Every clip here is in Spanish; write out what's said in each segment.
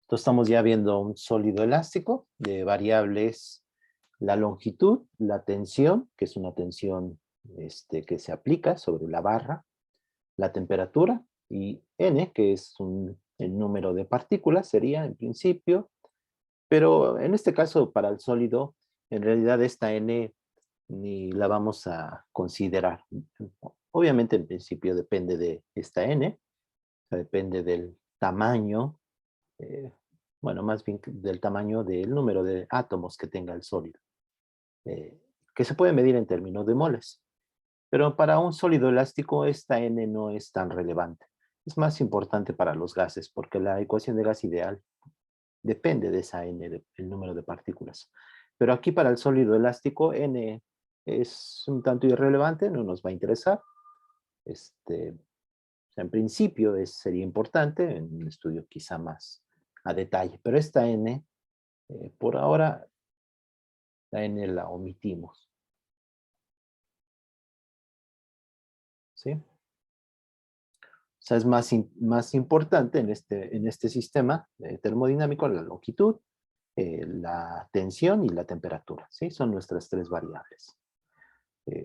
Entonces estamos ya viendo un sólido elástico de variables, la longitud, la tensión, que es una tensión que se aplica sobre la barra, la temperatura, y n, que es el número de partículas, sería en principio, pero en este caso para el sólido, en realidad esta n ni la vamos a considerar. Obviamente en principio depende de esta n, o sea, depende del tamaño, eh, bueno, más bien del tamaño del número de átomos que tenga el sólido, eh, que se puede medir en términos de moles. Pero para un sólido elástico esta n no es tan relevante. Es más importante para los gases, porque la ecuación de gas ideal depende de esa n, el número de partículas. Pero aquí para el sólido elástico n es un tanto irrelevante, no nos va a interesar. En principio sería importante en un estudio quizá más a detalle, pero esta n, por ahora, la n la omitimos, ¿sí? O sea, es más importante en este sistema termodinámico la longitud, la tensión y la temperatura, ¿sí? Son nuestras tres variables.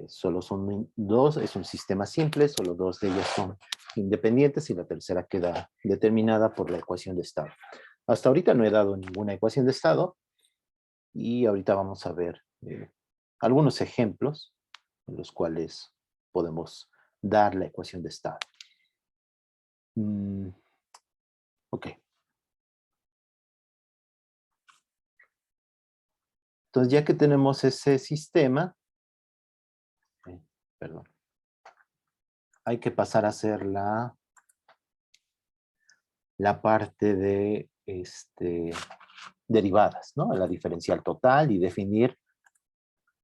Solo son dos, es un sistema simple, solo dos de ellas son independientes y la tercera queda determinada por la ecuación de estado. Hasta ahorita no he dado ninguna ecuación de estado y ahorita vamos a ver algunos ejemplos en los cuales podemos dar la ecuación de estado. Ok. Entonces, ya que tenemos ese sistema, perdón, hay que pasar a hacer la parte de derivadas, ¿no? La diferencial total y definir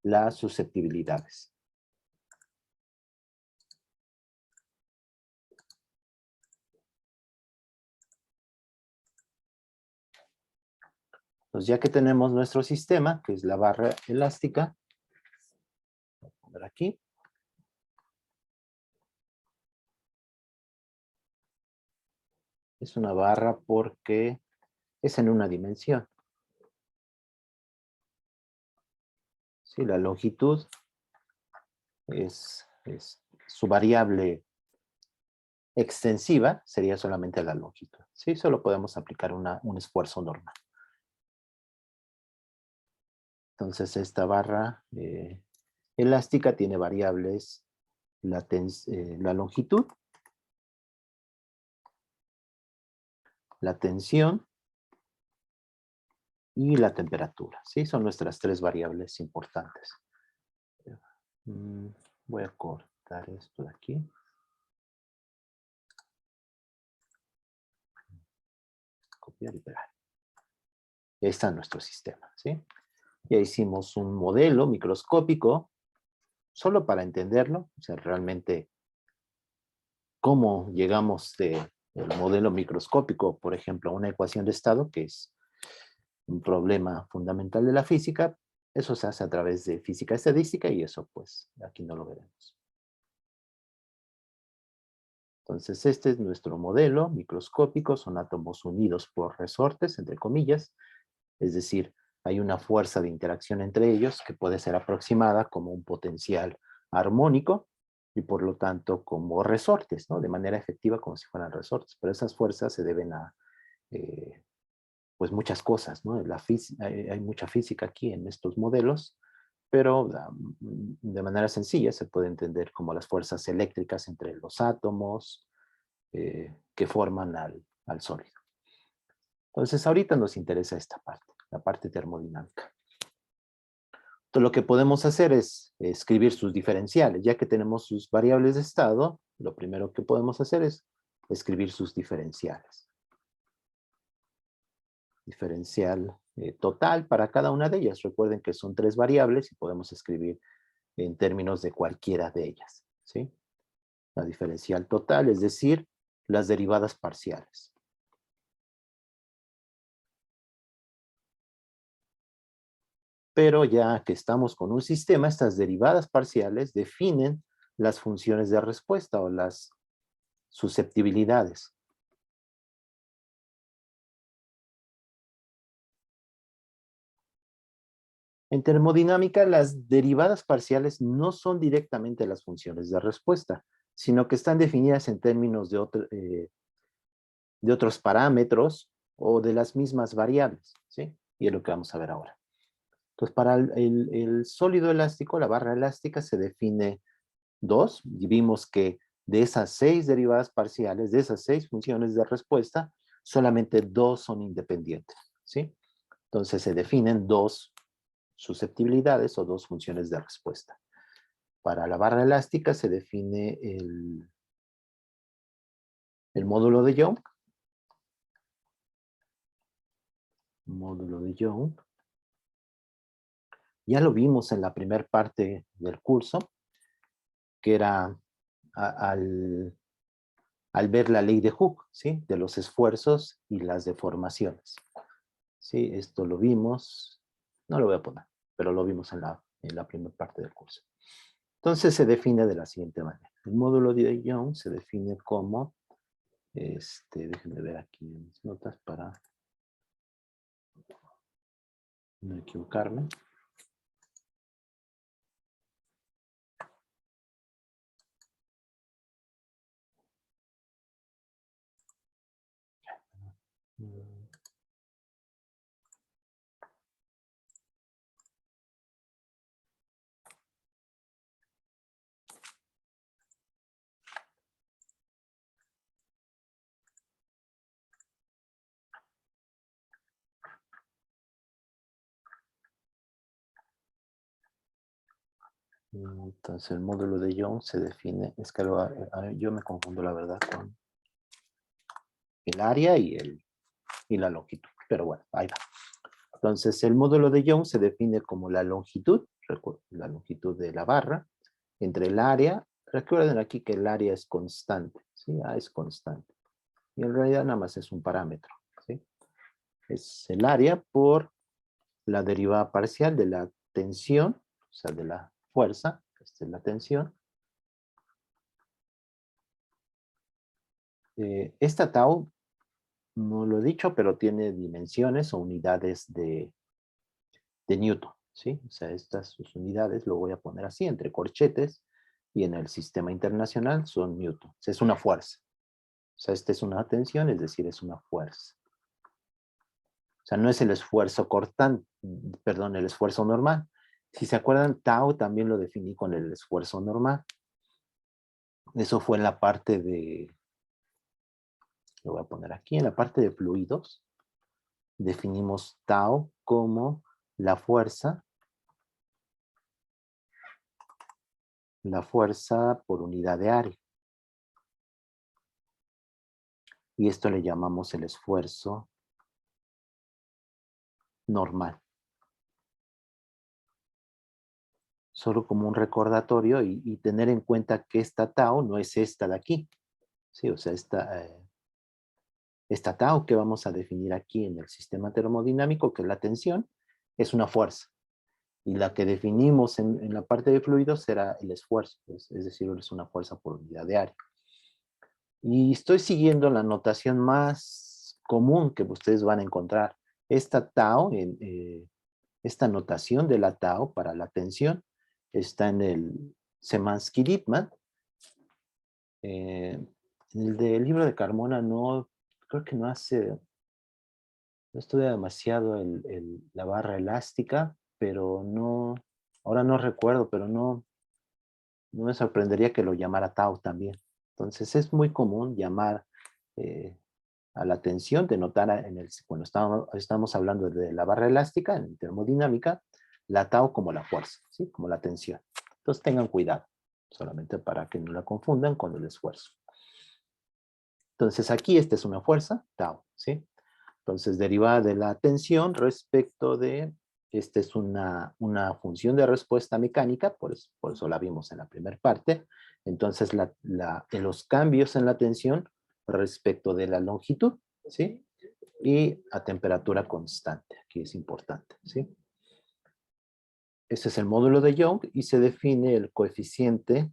las susceptibilidades. Entonces, ya que tenemos nuestro sistema, que es la barra elástica, voy a poner aquí. Es una barra porque es en una dimensión. ¿Sí? La longitud es su variable extensiva, sería solamente la longitud. ¿Sí? Solo podemos aplicar un esfuerzo normal. Entonces, esta barra elástica tiene variables la longitud, la tensión y la temperatura. ¿Sí? Son nuestras tres variables importantes. Voy a cortar esto de aquí. Copiar y pegar. Ahí está nuestro sistema, ¿sí? Ya hicimos un modelo microscópico, solo para entenderlo, o sea, realmente cómo llegamos del modelo microscópico, por ejemplo, a una ecuación de estado, que es un problema fundamental de la física. Eso se hace a través de física estadística y eso, pues, aquí no lo veremos. Entonces, este es nuestro modelo microscópico, son átomos unidos por resortes, entre comillas, es decir, hay una fuerza de interacción entre ellos que puede ser aproximada como un potencial armónico y por lo tanto como resortes, ¿no? De manera efectiva como si fueran resortes, pero esas fuerzas se deben a pues muchas cosas, ¿no? Hay mucha física aquí en estos modelos, pero de manera sencilla se puede entender como las fuerzas eléctricas entre los átomos que forman al sólido. Entonces ahorita nos interesa esta parte, la parte termodinámica. Entonces lo que podemos hacer es escribir sus diferenciales. Ya que tenemos sus variables de estado, lo primero que podemos hacer es escribir sus diferenciales. Diferencial total para cada una de ellas. Recuerden que son tres variables y podemos escribir en términos de cualquiera de ellas, ¿sí? La diferencial total, es decir, las derivadas parciales. Pero ya que estamos con un sistema, estas derivadas parciales definen las funciones de respuesta o las susceptibilidades. En termodinámica, las derivadas parciales no son directamente las funciones de respuesta, sino que están definidas en términos de otros parámetros o de las mismas variables, ¿sí? Y es lo que vamos a ver ahora. Entonces, para el sólido elástico, la barra elástica se define 2, y vimos que de esas 6 derivadas parciales, de esas 6 funciones de respuesta, solamente 2 son independientes, ¿sí? Entonces se definen 2 susceptibilidades o 2 funciones de respuesta. Para la barra elástica se define el módulo de Young. Módulo de Young. Ya lo vimos en la primera parte del curso, que era al ver la ley de Hooke, ¿sí? De los esfuerzos y las deformaciones. ¿Sí? Esto lo vimos, no lo voy a poner, pero lo vimos en la primera parte del curso. Entonces se define de la siguiente manera. El módulo de Young se define como, déjenme ver aquí en mis notas para no equivocarme. Entonces el módulo de Young se define, es que yo me confundo la verdad con el área y la longitud, pero bueno, ahí va. Entonces el módulo de Young se define como la longitud de la barra, entre el área, recuerden aquí que el área es constante, ¿sí? A es constante. Y en realidad nada más es un parámetro, ¿sí? Es el área por la derivada parcial de la tensión, o sea, de la fuerza, esta es la tensión. Esta tau, no lo he dicho, pero tiene dimensiones o unidades de Newton, ¿sí? O sea, estas sus unidades, lo voy a poner así, entre corchetes, y en el sistema internacional son Newton. O sea, es una fuerza. O sea, esta es una tensión, es decir, es una fuerza. O sea, no es el esfuerzo cortante, perdón, el esfuerzo normal. Si se acuerdan, tau también lo definí con el esfuerzo normal. Eso fue en la parte de, lo voy a poner aquí, en la parte de fluidos. Definimos tau como la fuerza por unidad de área. Y esto le llamamos el esfuerzo normal. Solo como un recordatorio y tener en cuenta que esta tau no es esta de aquí. Sí, o sea, esta tau que vamos a definir aquí en el sistema termodinámico, que es la tensión, es una fuerza. Y la que definimos en la parte de fluidos será el esfuerzo, es decir, es una fuerza por unidad de área. Y estoy siguiendo la notación más común que ustedes van a encontrar. Esta tau, esta notación de la tau para la tensión, está en el Szymanski-Littman. En el del libro de Carmona no, creo que no estudia demasiado la barra elástica, pero no, ahora no recuerdo, pero no me sorprendería que lo llamara tau también. Entonces es muy común llamar a la tensión, denotar cuando estamos hablando de la barra elástica, en termodinámica, la tau como la fuerza, ¿sí? Como la tensión. Entonces tengan cuidado, solamente para que no la confundan con el esfuerzo. Entonces aquí esta es una fuerza, tau, ¿sí? Entonces derivada de la tensión respecto de, esta es una función de respuesta mecánica, por eso la vimos en la primera parte. Entonces en los cambios en la tensión respecto de la longitud, ¿sí? Y a temperatura constante, aquí es importante, ¿sí? Este es el módulo de Young y se define el coeficiente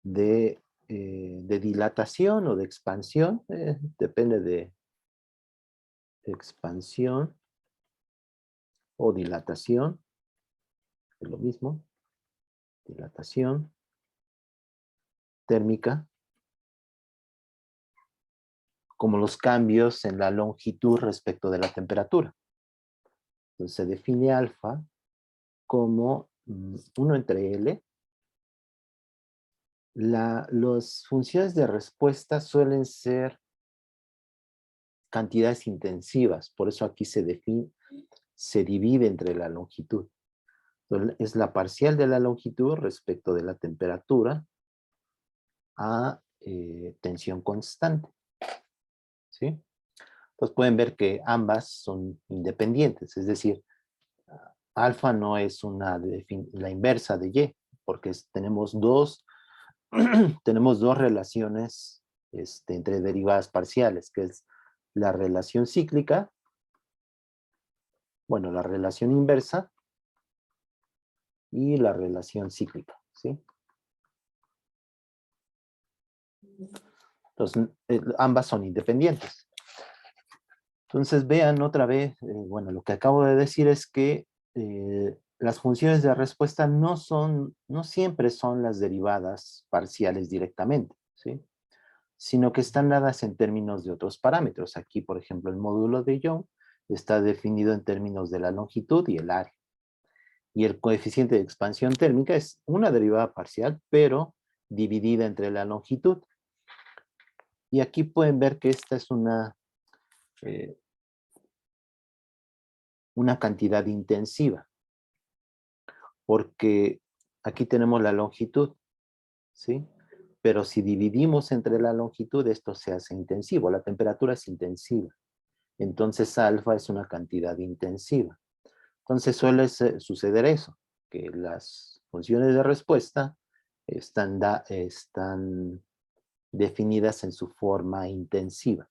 de dilatación o de expansión, depende de expansión, o dilatación, es lo mismo, dilatación térmica, como los cambios en la longitud respecto de la temperatura. Entonces se define alfa como 1 entre L. Las funciones de respuesta suelen ser cantidades intensivas, por eso aquí se divide entre la longitud. Entonces, es la parcial de la longitud respecto de la temperatura a tensión constante, ¿sí? Entonces pueden ver que ambas son independientes, es decir, alfa no es la inversa de Y, porque tenemos dos relaciones entre derivadas parciales, que es la relación cíclica, bueno, la relación inversa y la relación cíclica, ¿sí? Entonces, ambas son independientes. Entonces, vean otra vez, bueno, lo que acabo de decir es que las funciones de respuesta no siempre son las derivadas parciales directamente, ¿sí? Sino que están dadas en términos de otros parámetros. Aquí, por ejemplo, el módulo de Young está definido en términos de la longitud y el área. Y el coeficiente de expansión térmica es una derivada parcial, pero dividida entre la longitud. Y aquí pueden ver que esta es una cantidad intensiva, porque aquí tenemos la longitud, ¿sí? Pero si dividimos entre la longitud, esto se hace intensivo. La temperatura es intensiva. Entonces, alfa es una cantidad intensiva. Entonces, suele suceder eso, que las funciones de respuesta están definidas en su forma intensiva.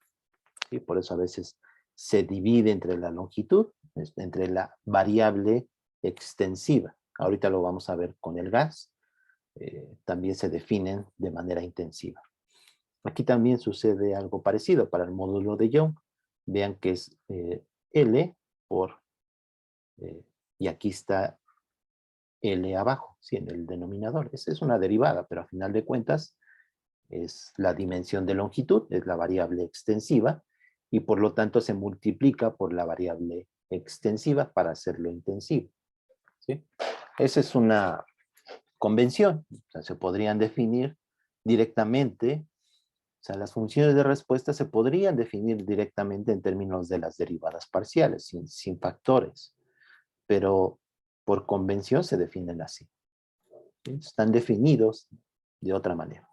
¿Sí? Por eso a veces se divide entre la longitud, entre la variable extensiva. Ahorita lo vamos a ver con el gas. También se definen de manera intensiva. Aquí también sucede algo parecido para el módulo de Young. Vean que es L por, y aquí está L abajo, ¿sí? En el denominador. Esa es una derivada, pero a final de cuentas es la dimensión de longitud, es la variable extensiva, y por lo tanto se multiplica por la variable extensiva para hacerlo intensivo, ¿sí? Esa es una convención. O sea, se podrían definir directamente, o sea, las funciones de respuesta se podrían definir directamente en términos de las derivadas parciales, sin factores, pero por convención se definen así, ¿sí? Están definidos de otra manera.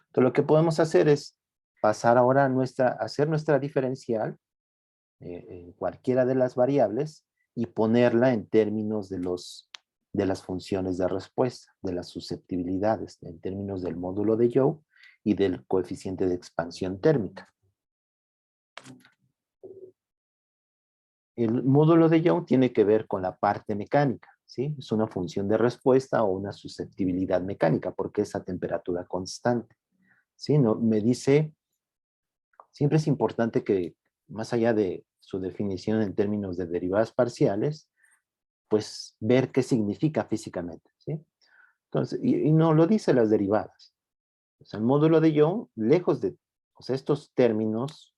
Entonces, lo que podemos hacer es pasar ahora a hacer nuestra diferencial en cualquiera de las variables y ponerla en términos de las funciones de respuesta, de las susceptibilidades, en términos del módulo de Young y del coeficiente de expansión térmica. El módulo de Young tiene que ver con la parte mecánica, ¿sí? Es una función de respuesta o una susceptibilidad mecánica, porque es a temperatura constante, ¿sí? No, me dice, siempre es importante que, más allá de su definición en términos de derivadas parciales, pues ver qué significa físicamente, ¿sí? Entonces, y no lo dice las derivadas. O sea, el módulo de Young, lejos de, o sea, estos términos,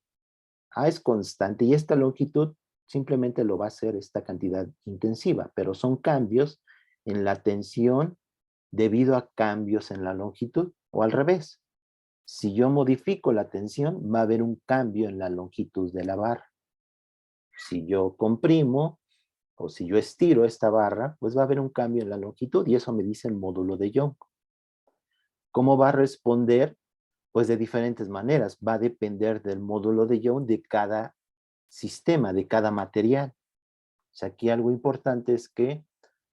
A es constante y esta longitud simplemente lo va a hacer esta cantidad intensiva, pero son cambios en la tensión debido a cambios en la longitud, o al revés. Si yo modifico la tensión, va a haber un cambio en la longitud de la barra. Si yo comprimo, o si yo estiro esta barra, pues va a haber un cambio en la longitud, y eso me dice el módulo de Young. ¿Cómo va a responder? Pues de diferentes maneras. Va a depender del módulo de Young de cada sistema, de cada material. O sea, aquí algo importante es que,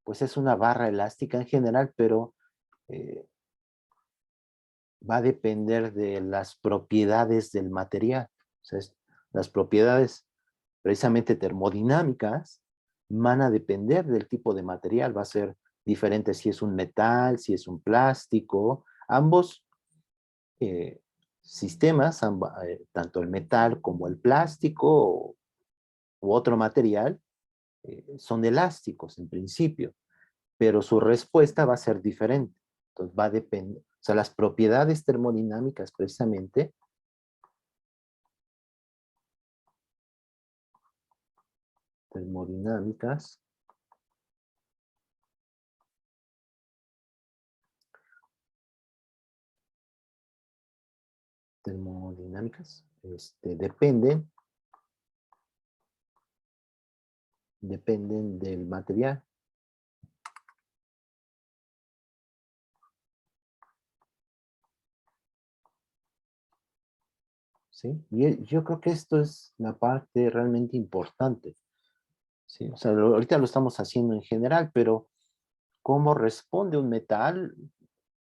pues es una barra elástica en general, pero va a depender de las propiedades del material. O sea, las propiedades precisamente termodinámicas van a depender del tipo de material. Va a ser diferente si es un metal, si es un plástico. Ambos sistemas, tanto el metal como el plástico u otro material, son elásticos en principio, pero su respuesta va a ser diferente. Entonces va a depender, o sea, las propiedades termodinámicas precisamente termodinámicas dependen del material. ¿Sí? Y yo creo que esto es la parte realmente importante. ¿Sí? O sea, ahorita lo estamos haciendo en general, pero ¿cómo responde un metal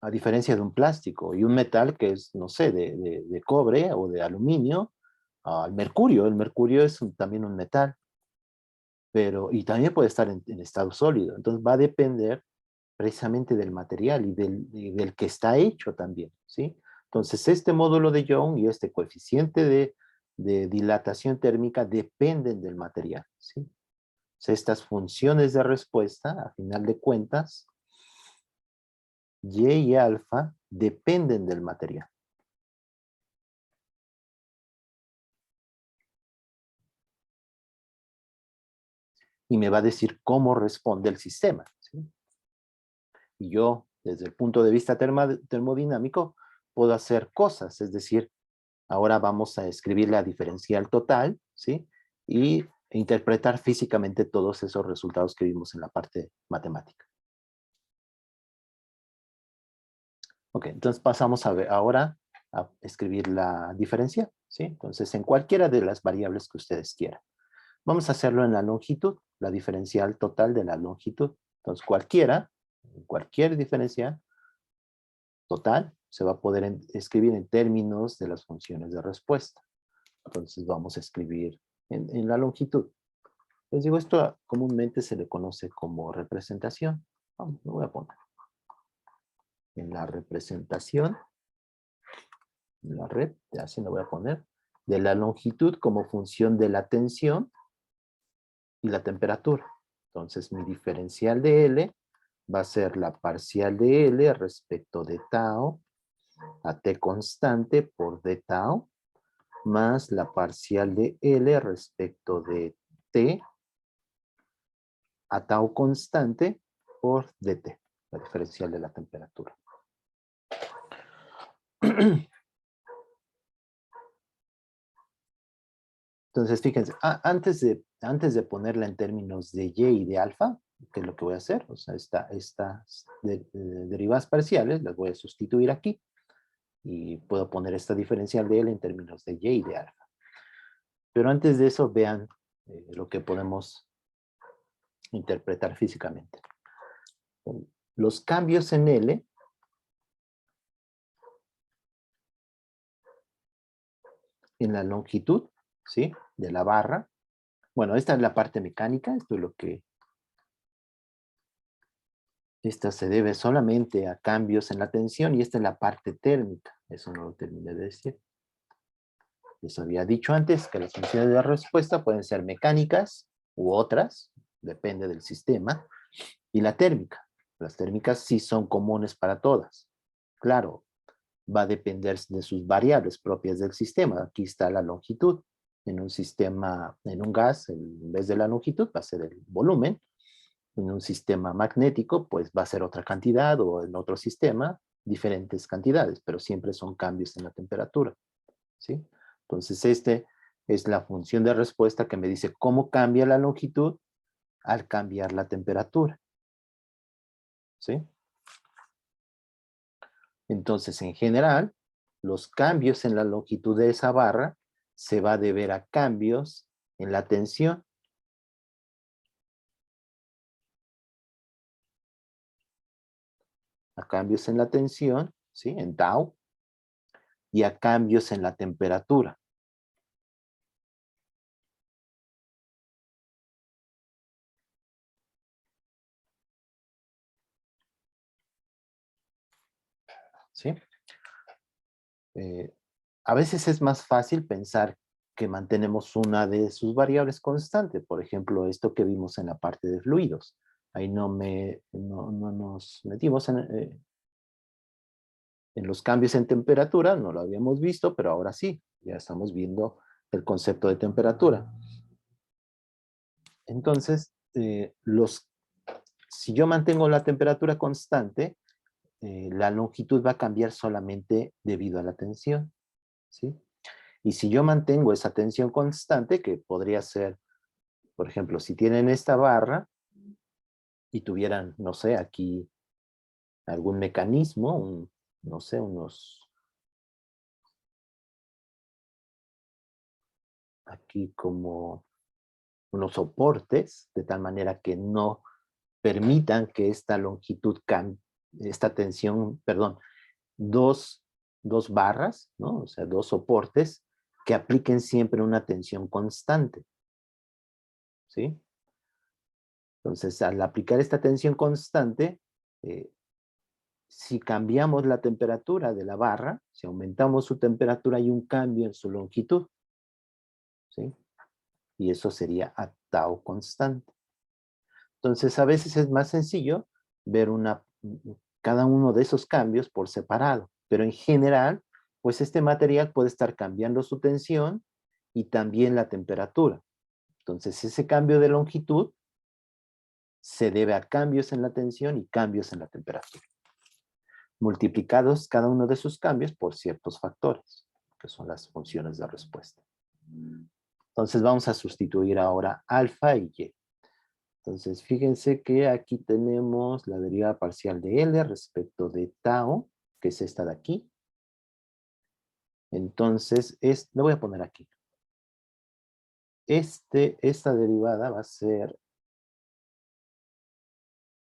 a diferencia de un plástico? Y un metal que es, no sé, de cobre o de aluminio, al mercurio. El mercurio es también un metal, pero, y también puede estar en estado sólido. Entonces va a depender precisamente del material y del que está hecho también, ¿sí? Entonces, este módulo de Young y este coeficiente de dilatación térmica dependen del material, ¿sí? O sea, estas funciones de respuesta, a final de cuentas, Y y alfa dependen del material. Y me va a decir cómo responde el sistema, ¿sí? Y yo, desde el punto de vista termodinámico, puedo hacer cosas, es decir, ahora vamos a escribir la diferencial total, ¿sí? Y interpretar físicamente todos esos resultados que vimos en la parte matemática. Ok, entonces pasamos a ver ahora a escribir la diferencia, ¿sí? Entonces, en cualquiera de las variables que ustedes quieran. Vamos a hacerlo en la longitud, la diferencial total de la longitud. Entonces, cualquier diferencial total se va a poder escribir en términos de las funciones de respuesta. Entonces, vamos a escribir en la longitud. Les digo, esto comúnmente se le conoce como representación. Vamos, lo voy a poner. En la representación, en la red, así lo voy a poner, de la longitud como función de la tensión y la temperatura. Entonces, mi diferencial de L va a ser la parcial de L respecto de tau a T constante por D tau, más la parcial de L respecto de T a tau constante por dt, la diferencial de la temperatura. Entonces, fíjense, antes de ponerla en términos de y y de alfa, que es lo que voy a hacer, o sea, estas derivadas parciales las voy a sustituir aquí y puedo poner esta diferencial de L en términos de y de alfa. Pero antes de eso, vean lo que podemos interpretar físicamente. Los cambios en L en la longitud, ¿sí? De la barra. Bueno, esta es la parte mecánica, esto es lo que... Esta se debe solamente a cambios en la tensión y esta es la parte térmica. Eso no lo terminé de decir. Les había dicho antes que las funciones de respuesta pueden ser mecánicas u otras, depende del sistema, y la térmica. Las térmicas sí son comunes para todas. Claro, va a depender de sus variables propias del sistema. Aquí está la longitud. En un sistema, en un gas, en vez de la longitud va a ser el volumen. En un sistema magnético, pues va a ser otra cantidad, o en otro sistema, diferentes cantidades, pero siempre son cambios en la temperatura, ¿sí? Entonces, este es la función de respuesta que me dice cómo cambia la longitud al cambiar la temperatura, ¿sí? Entonces, en general, los cambios en la longitud de esa barra se va a deber a cambios en la tensión. A cambios en la tensión, ¿sí? En tau, y a cambios en la temperatura. ¿Sí? A veces es más fácil pensar que mantenemos una de sus variables constante. Por ejemplo, esto que vimos en la parte de fluidos. Ahí no nos metimos en los cambios en temperatura, no lo habíamos visto, pero ahora sí, ya estamos viendo el concepto de temperatura. Entonces, si yo mantengo la temperatura constante, la longitud va a cambiar solamente debido a la tensión, ¿sí? Y si yo mantengo esa tensión constante, que podría ser, por ejemplo, si tienen esta barra y tuvieran, no sé, aquí algún mecanismo, no sé, aquí como unos soportes, de tal manera que no permitan que esta longitud cambie, esta tensión, perdón, dos barras, ¿no? O sea, dos soportes que apliquen siempre una tensión constante, ¿sí? Entonces, al aplicar esta tensión constante, si cambiamos la temperatura de la barra, si aumentamos su temperatura, hay un cambio en su longitud, ¿sí? Y eso sería a tau constante. Entonces, a veces es más sencillo ver cada uno de esos cambios por separado, pero en general, pues este material puede estar cambiando su tensión y también la temperatura. Entonces, ese cambio de longitud se debe a cambios en la tensión y cambios en la temperatura, multiplicados cada uno de sus cambios por ciertos factores, que son las funciones de respuesta. Entonces, vamos a sustituir ahora alfa y y. Entonces, fíjense que aquí tenemos la derivada parcial de L respecto de tau, que es esta de aquí. Entonces, lo voy a poner aquí. Esta derivada va a ser,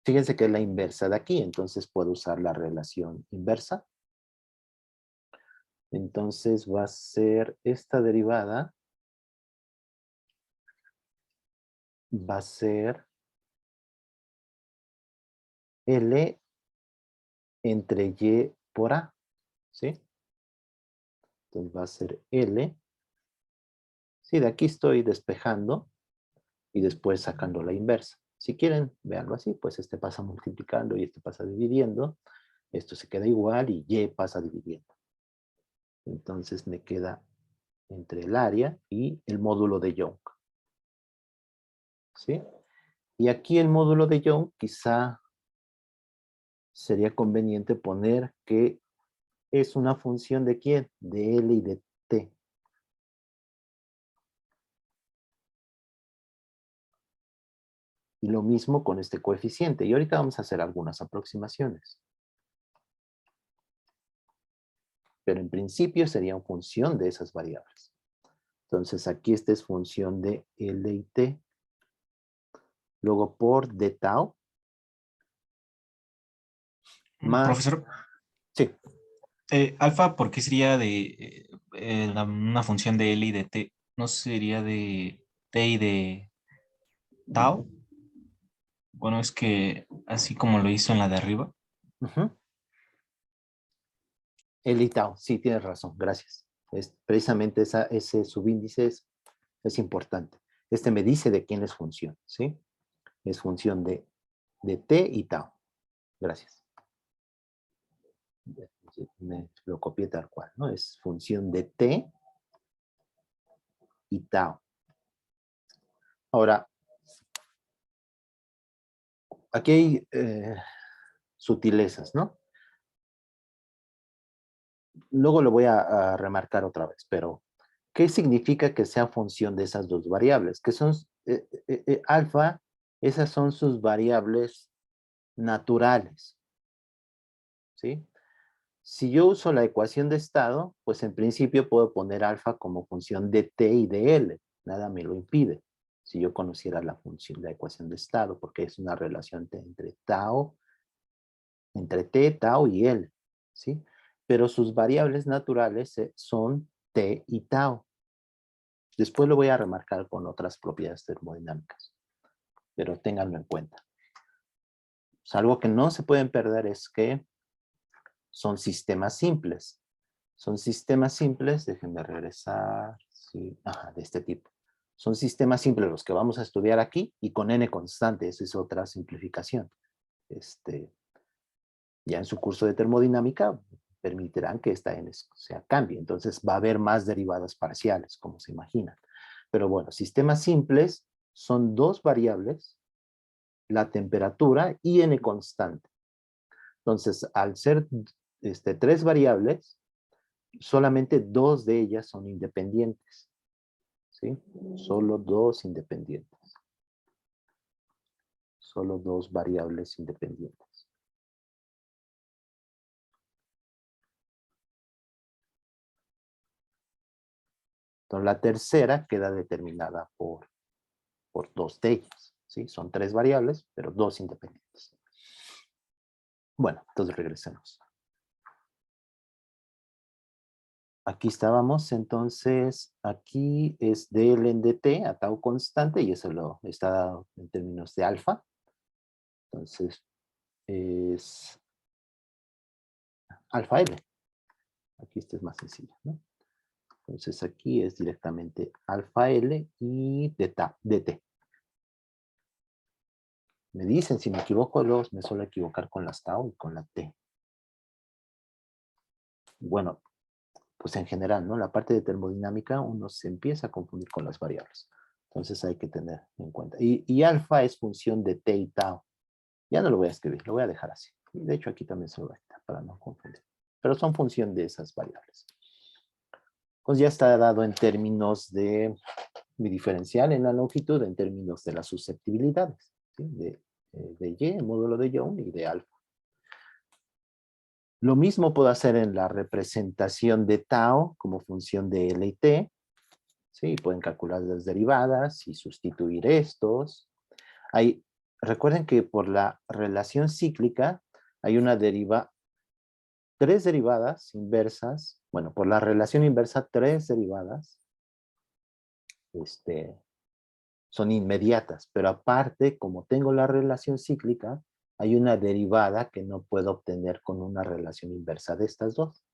fíjense que es la inversa de aquí, entonces puedo usar la relación inversa. Entonces va a ser esta derivada, va a ser L entre Y por A, ¿sí? Entonces va a ser L. Sí, de aquí estoy despejando y después sacando la inversa. Si quieren, veanlo así, pues este pasa multiplicando y este pasa dividiendo. Esto se queda igual y Y pasa dividiendo. Entonces me queda entre el área y el módulo de Young. ¿Sí? Y aquí el módulo de Young quizá sería conveniente poner que es una función de ¿quién? De L y de T. Y lo mismo con este coeficiente. Y ahorita vamos a hacer algunas aproximaciones. Pero en principio sería una función de esas variables. Entonces aquí esta es función de L y T. Luego por d tau. Más, Profesor, sí, alfa, ¿por qué sería de una función de L y de T? ¿No sería de T y de tau? Bueno, es que así como lo hizo en la de arriba. L y tau, sí, tienes razón, gracias. Precisamente ese subíndice es importante. Este me dice de quién es función, ¿sí? Es función de T y tau. Gracias. Me lo copié tal cual, ¿no? Es función de T y tau. Ahora, aquí hay sutilezas, ¿no? Luego lo voy a remarcar otra vez, pero ¿qué significa que sea función de esas dos variables? Que son alfa, esas son sus variables naturales, ¿sí? Si yo uso la ecuación de estado, pues en principio puedo poner alfa como función de t y de L. Nada me lo impide. Si yo conociera la función, la ecuación de estado, porque es una relación entre tau, entre t, tau y L, ¿sí? Pero sus variables naturales son t y tau. Después lo voy a remarcar con otras propiedades termodinámicas, pero ténganlo en cuenta. Pues algo que no se pueden perder es que son sistemas simples. Son sistemas simples, déjenme regresar. ¿sí? Ajá, de este tipo. Son sistemas simples los que vamos a estudiar aquí y con n constante, esa es otra simplificación. Ya en su curso de termodinámica permitirán que esta n cambie. Entonces va a haber más derivadas parciales, como se imaginan. Pero bueno, sistemas simples son dos variables, la temperatura y n constante. Entonces, al ser tres variables, solamente dos de ellas son independientes. ¿Sí? Solo dos independientes. Solo dos variables independientes. Entonces, la tercera queda determinada por dos de ellas. ¿Sí? Son tres variables, pero dos independientes. Bueno, entonces regresemos. Aquí estábamos, entonces, aquí es dl en dt a tau constante, y eso lo está dado en términos de alfa. Entonces, es alfa L. Aquí este es más sencillo, ¿no? Entonces aquí es directamente alfa L y dt. Me dicen, si me equivoco, me suelo equivocar con las tau y con la t. Bueno, pues en general, ¿no? La parte de termodinámica uno se empieza a confundir con las variables. Entonces hay que tener en cuenta. Y alfa es función de t y tau. Ya no lo voy a escribir, lo voy a dejar así. Y de hecho aquí también se lo voy a quitar para no confundir. Pero son función de esas variables. Pues ya está dado en términos de mi diferencial en la longitud, en términos de las susceptibilidades, ¿sí? de Y, módulo de Young y de alfa. Lo mismo puedo hacer en la representación de tau como función de L y T. ¿Sí? Pueden calcular las derivadas y sustituir estos. Recuerden que por la relación cíclica hay tres derivadas inversas. Bueno, por la relación inversa, tres derivadas son inmediatas, pero aparte, como tengo la relación cíclica, hay una derivada que no puedo obtener con una relación inversa de estas dos.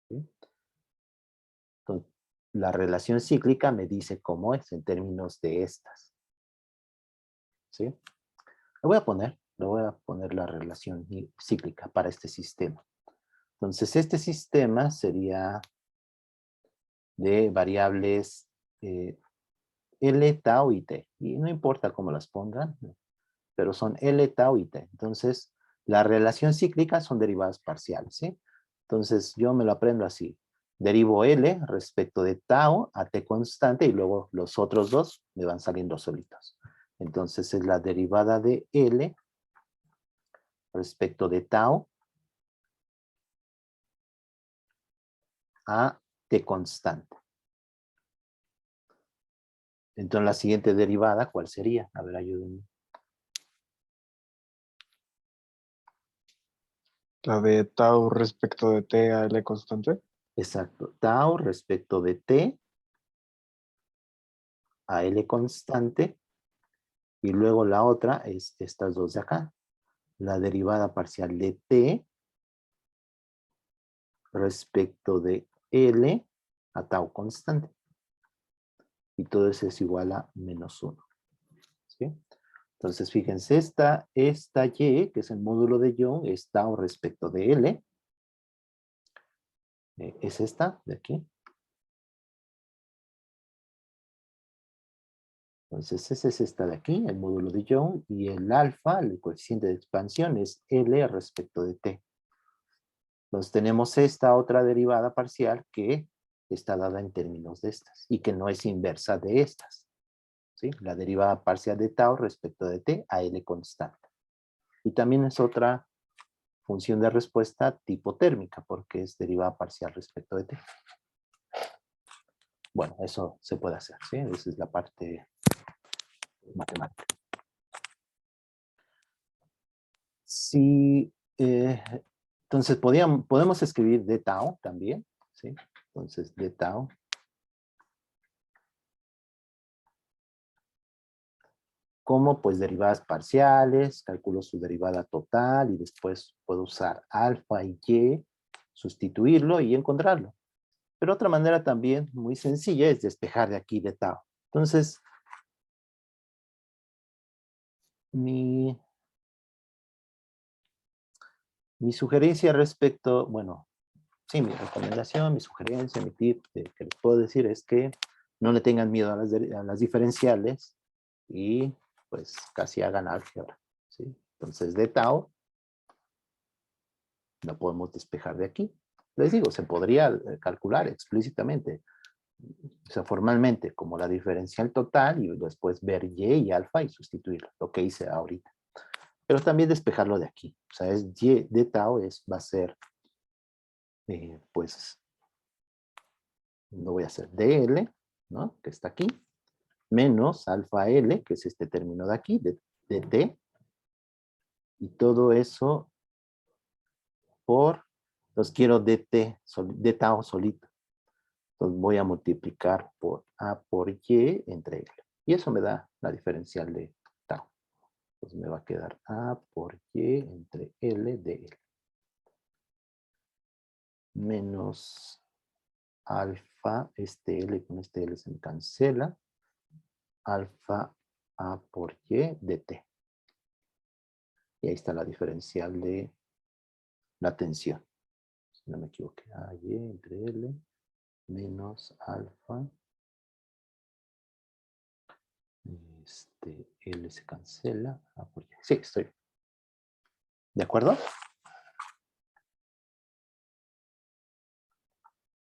¿Sí? Entonces, la relación cíclica me dice cómo es en términos de estas. ¿Sí? Le voy a poner la relación cíclica para este sistema. Entonces, este sistema sería de variables L, tau y T. Y no importa cómo las pongan, pero son L, tau y T. Entonces, la relación cíclica son derivadas parciales, ¿sí? Entonces, yo me lo aprendo así. Derivo L respecto de tau a T constante y luego los otros dos me van saliendo solitos. Entonces, es la derivada de L respecto de tau a T constante. Entonces, la siguiente derivada, ¿cuál sería? A ver, ayúdenme. La de tau respecto de t a L constante. Exacto. Tau respecto de T a L constante. Y luego la otra es estas dos de acá. La derivada parcial de T respecto de L a tau constante. Y todo eso es igual a -1. ¿Sí? Entonces, fíjense, esta Y, que es el módulo de Young, es tau respecto de L. Es esta de aquí. Entonces, esa es esta de aquí, el módulo de Young, y el alfa, el coeficiente de expansión, es L respecto de T. Entonces, tenemos esta otra derivada parcial que está dada en términos de estas, y que no es inversa de estas. ¿Sí? La derivada parcial de tau respecto de T a L constante. Y también es otra función de respuesta tipo térmica, porque es derivada parcial respecto de T. Bueno, eso se puede hacer, ¿sí? Esa es la parte matemática. Sí, entonces podemos escribir d tau también, ¿sí? Entonces d tau como pues derivadas parciales, calculo su derivada total y después puedo usar alfa y y, sustituirlo y encontrarlo. Pero otra manera también muy sencilla es despejar de aquí de tau. Entonces, mi sugerencia respecto, bueno, sí, mi recomendación, mi sugerencia, mi tip que les puedo decir es que no le tengan miedo a las diferenciales y pues casi hagan álgebra, ¿sí? Entonces, de tau lo podemos despejar de aquí. Les digo, se podría calcular explícitamente, o sea, formalmente, como la diferencial total y después ver y y alfa y sustituirlo, lo que hice ahorita. Pero también despejarlo de aquí. O sea, es y de tau va a ser, pues, lo voy a hacer dl, ¿no? Que está aquí, menos alfa L, que es este término de aquí, de t, y todo eso por, los quiero dt, de tau solito. Entonces voy a multiplicar por A por Y entre L. Y eso me da la diferencial de tau. Entonces me va a quedar A por Y entre L de L. Menos alfa, este L con este L se me cancela. Alfa A por Y de T. Y ahí está la diferencial de la tensión. Si no me equivoqué. A, Y entre L menos alfa. L se cancela. A por Y. Sí, estoy. ¿De acuerdo?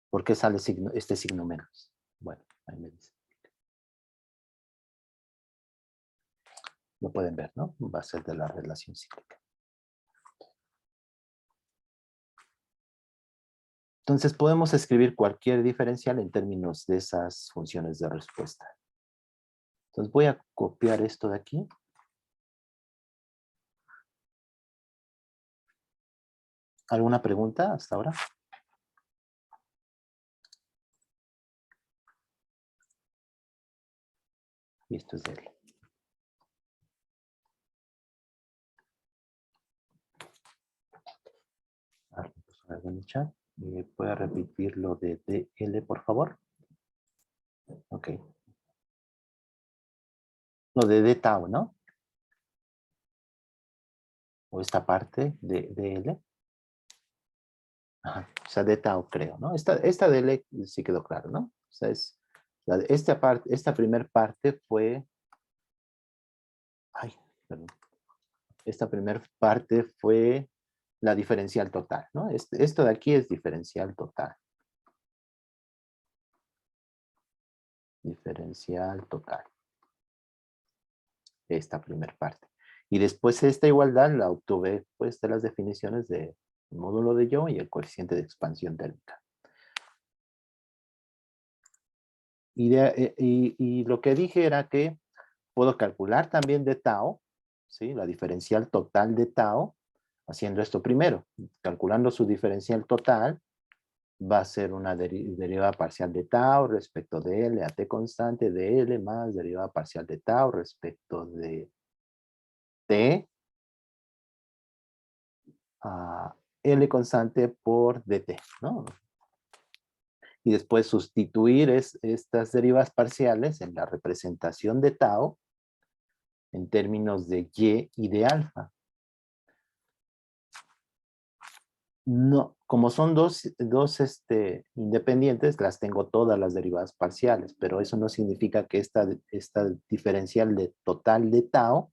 ¿Por qué sale este signo menos? Bueno, ahí me dice. Lo pueden ver, ¿no? Va a ser de la relación cíclica. Entonces podemos escribir cualquier diferencial en términos de esas funciones de respuesta. Entonces voy a copiar esto de aquí. ¿Alguna pregunta hasta ahora? Y esto es de L. Algo en el chat. ¿Puede repetir lo de DL, por favor? Ok. Lo de D tau, ¿no? O esta parte de DL. Ajá. O sea, D tau creo, ¿no? Esta DL sí quedó claro, ¿no? O sea, es esta primer parte fue... Ay, perdón. Esta primera parte fue la diferencial total, ¿no? Esto de aquí es diferencial total. Diferencial total. Esta primera parte. Y después esta igualdad la obtuve pues de las definiciones del módulo de Young y el coeficiente de expansión térmica. Y lo que dije era que puedo calcular también de tau, ¿sí? La diferencial total de tau, haciendo esto primero. Calculando su diferencial total, va a ser una derivada parcial de tau respecto de L a T constante de L más derivada parcial de tau respecto de T a L constante por dt, ¿no? Y después sustituir estas derivas parciales en la representación de tau en términos de y y de alfa. No, como son dos independientes, las tengo todas las derivadas parciales, pero eso no significa que esta diferencial de total de tau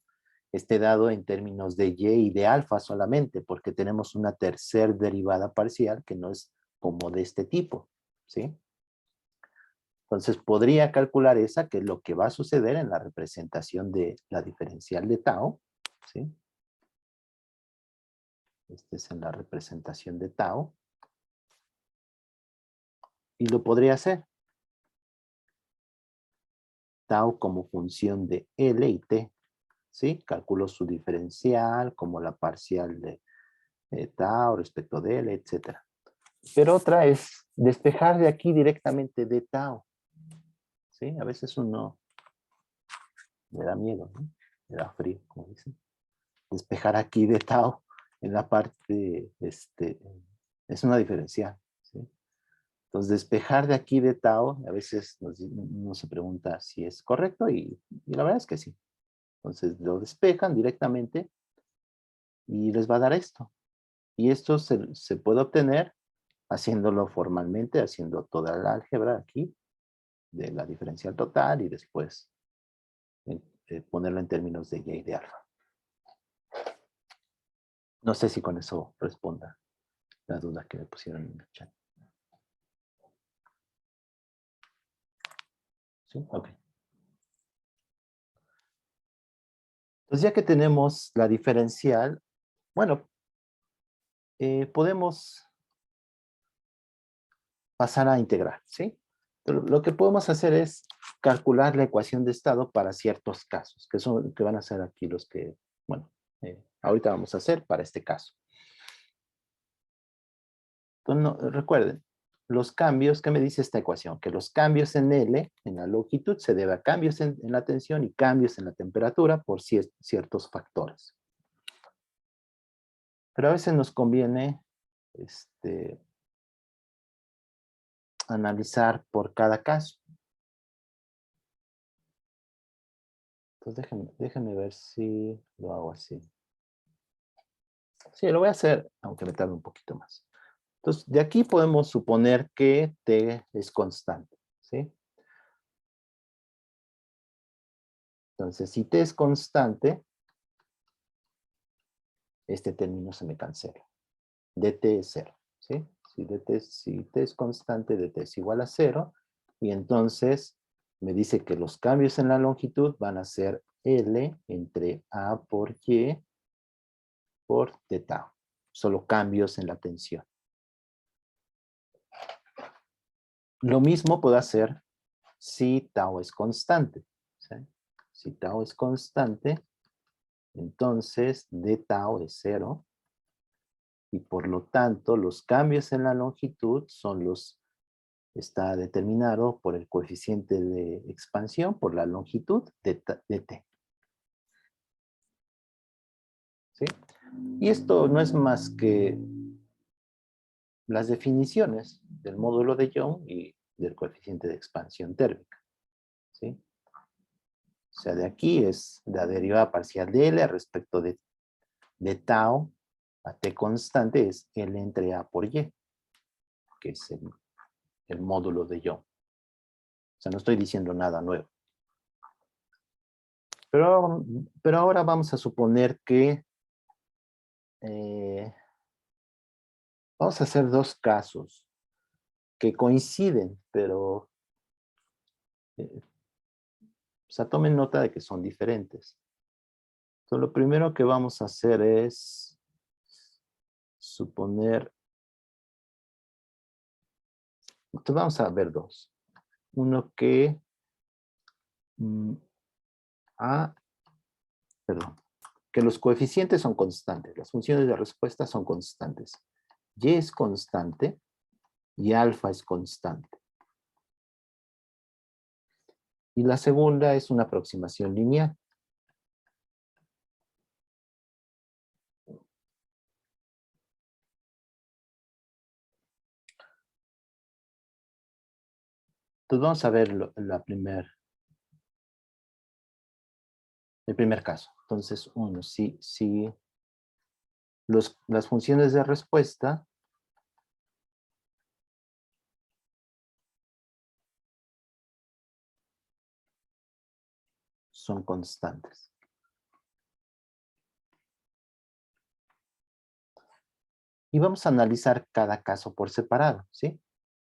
esté dado en términos de y de alfa solamente, porque tenemos una tercer derivada parcial que no es como de este tipo, ¿sí? Entonces podría calcular esa, que es lo que va a suceder en la representación de la diferencial de tau, ¿sí? Este es en la representación de tau. Y lo podría hacer. Tau como función de L y T, ¿sí? Calculo su diferencial como la parcial de tau respecto de L, etc. Pero otra es despejar de aquí directamente de tau, ¿sí? A veces uno le da miedo, ¿no? Le da frío, como dicen. Despejar aquí de tau en la parte, es una diferencial, ¿sí? Entonces, despejar de aquí de tau, a veces uno se pregunta si es correcto y la verdad es que sí. Entonces, lo despejan directamente y les va a dar esto. Y esto se puede obtener haciéndolo formalmente, haciendo toda la álgebra aquí, de la diferencial total y después ponerlo en términos de y de alfa. No sé si con eso responda la duda que me pusieron en el chat. ¿Sí? Ok. Entonces, ya que tenemos la diferencial, bueno, podemos pasar a integrar, ¿sí? Pero lo que podemos hacer es calcular la ecuación de estado para ciertos casos, que van a ser aquí los que, bueno, ahorita vamos a hacer para este caso. Entonces, recuerden, los cambios, ¿qué me dice esta ecuación? Que los cambios en L, en la longitud, se debe a cambios en la tensión y cambios en la temperatura por ciertos factores. Pero a veces nos conviene analizar por cada caso. Entonces déjenme ver si lo hago así. Sí, lo voy a hacer, aunque me tarde un poquito más. Entonces, de aquí podemos suponer que T es constante, ¿sí? Entonces, si T es constante, este término se me cancela. dt es 0, ¿sí? Si T es constante, dt es igual a 0, y entonces me dice que los cambios en la longitud van a ser L entre A por Y por teta. Solo cambios en la tensión. Lo mismo puedo hacer si tau es constante, ¿sí? Si tau es constante, entonces d tau es 0, y por lo tanto los cambios en la longitud está determinado por el coeficiente de expansión, por la longitud de t. ¿Sí? Y esto no es más que las definiciones del módulo de Young y del coeficiente de expansión térmica. ¿Sí? O sea, de aquí es la derivada parcial de L respecto de tau a T constante es L entre A por Y, que es el módulo de Young. O sea, no estoy diciendo nada nuevo. Pero ahora vamos a suponer que vamos a hacer dos casos que coinciden, pero o sea, tomen nota de que son diferentes. Entonces, lo primero que vamos a hacer es suponer. Entonces, vamos a ver dos. Uno que que los coeficientes son constantes, las funciones de respuesta son constantes. Y es constante y alfa es constante. Y la segunda es una aproximación lineal. Entonces vamos a ver el primer caso. Entonces, si las funciones de respuesta son constantes. Y vamos a analizar cada caso por separado, ¿sí?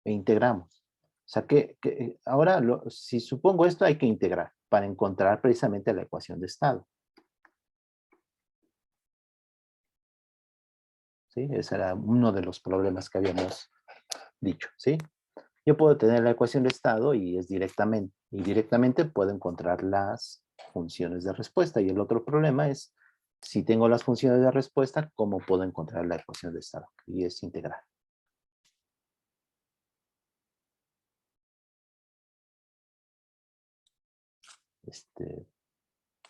E integramos. O sea que ahora, si supongo esto, hay que integrar para encontrar precisamente la ecuación de estado. ¿Sí? Ese era uno de los problemas que habíamos dicho, ¿sí? Yo puedo tener la ecuación de estado y directamente puedo encontrar las funciones de respuesta. Y el otro problema es, si tengo las funciones de respuesta, ¿cómo puedo encontrar la ecuación de estado? Y es integrar.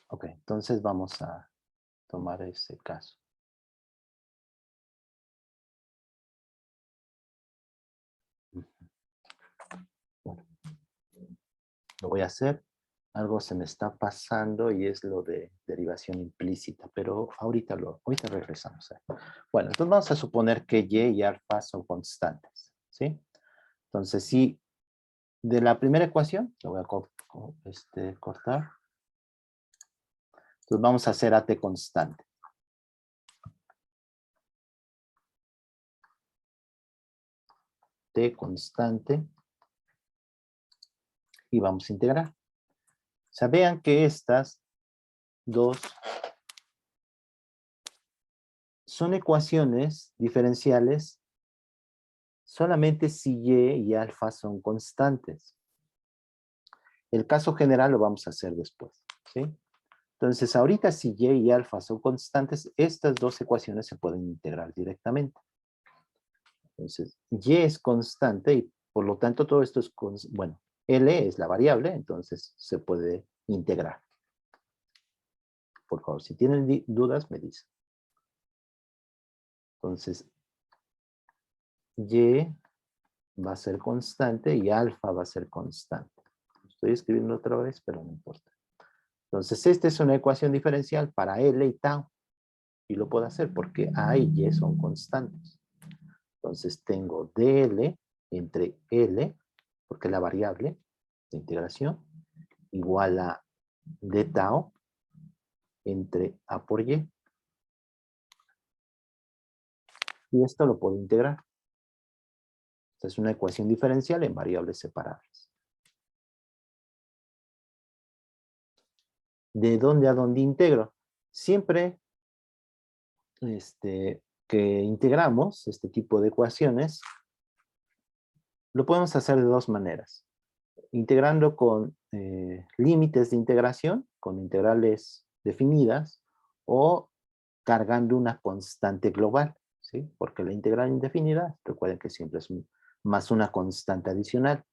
Ok, entonces vamos a tomar ese caso. Lo voy a hacer. Algo se me está pasando y es lo de derivación implícita, pero ahorita regresamos. Bueno, entonces vamos a suponer que y y alfa son constantes, ¿sí? Entonces, si de la primera ecuación, lo voy a cortar. Entonces vamos a hacer AT constante. T constante. Y vamos a integrar. O sea, vean que estas dos son ecuaciones diferenciales solamente si y alfa son constantes. El caso general lo vamos a hacer después, ¿sí? Entonces, ahorita si y alfa son constantes, estas dos ecuaciones se pueden integrar directamente. Entonces, y es constante y por lo tanto todo esto es, bueno, L es la variable, entonces se puede integrar. Por favor, si tienen dudas, me dicen. Entonces, y va a ser constante y alfa va a ser constante. Estoy escribiendo otra vez, pero no importa. Entonces, esta es una ecuación diferencial para L y tau. Y lo puedo hacer porque A y Y son constantes. Entonces, tengo dL entre L, porque es la variable de integración, igual a d tau entre A por Y. Y esto lo puedo integrar. Esta es una ecuación diferencial en variables separables. ¿De dónde a dónde integro? Siempre que integramos este tipo de ecuaciones, lo podemos hacer de dos maneras. Integrando con límites de integración, con integrales definidas, o cargando una constante global, ¿sí? Porque la integral indefinida, recuerden que siempre es más una constante adicional.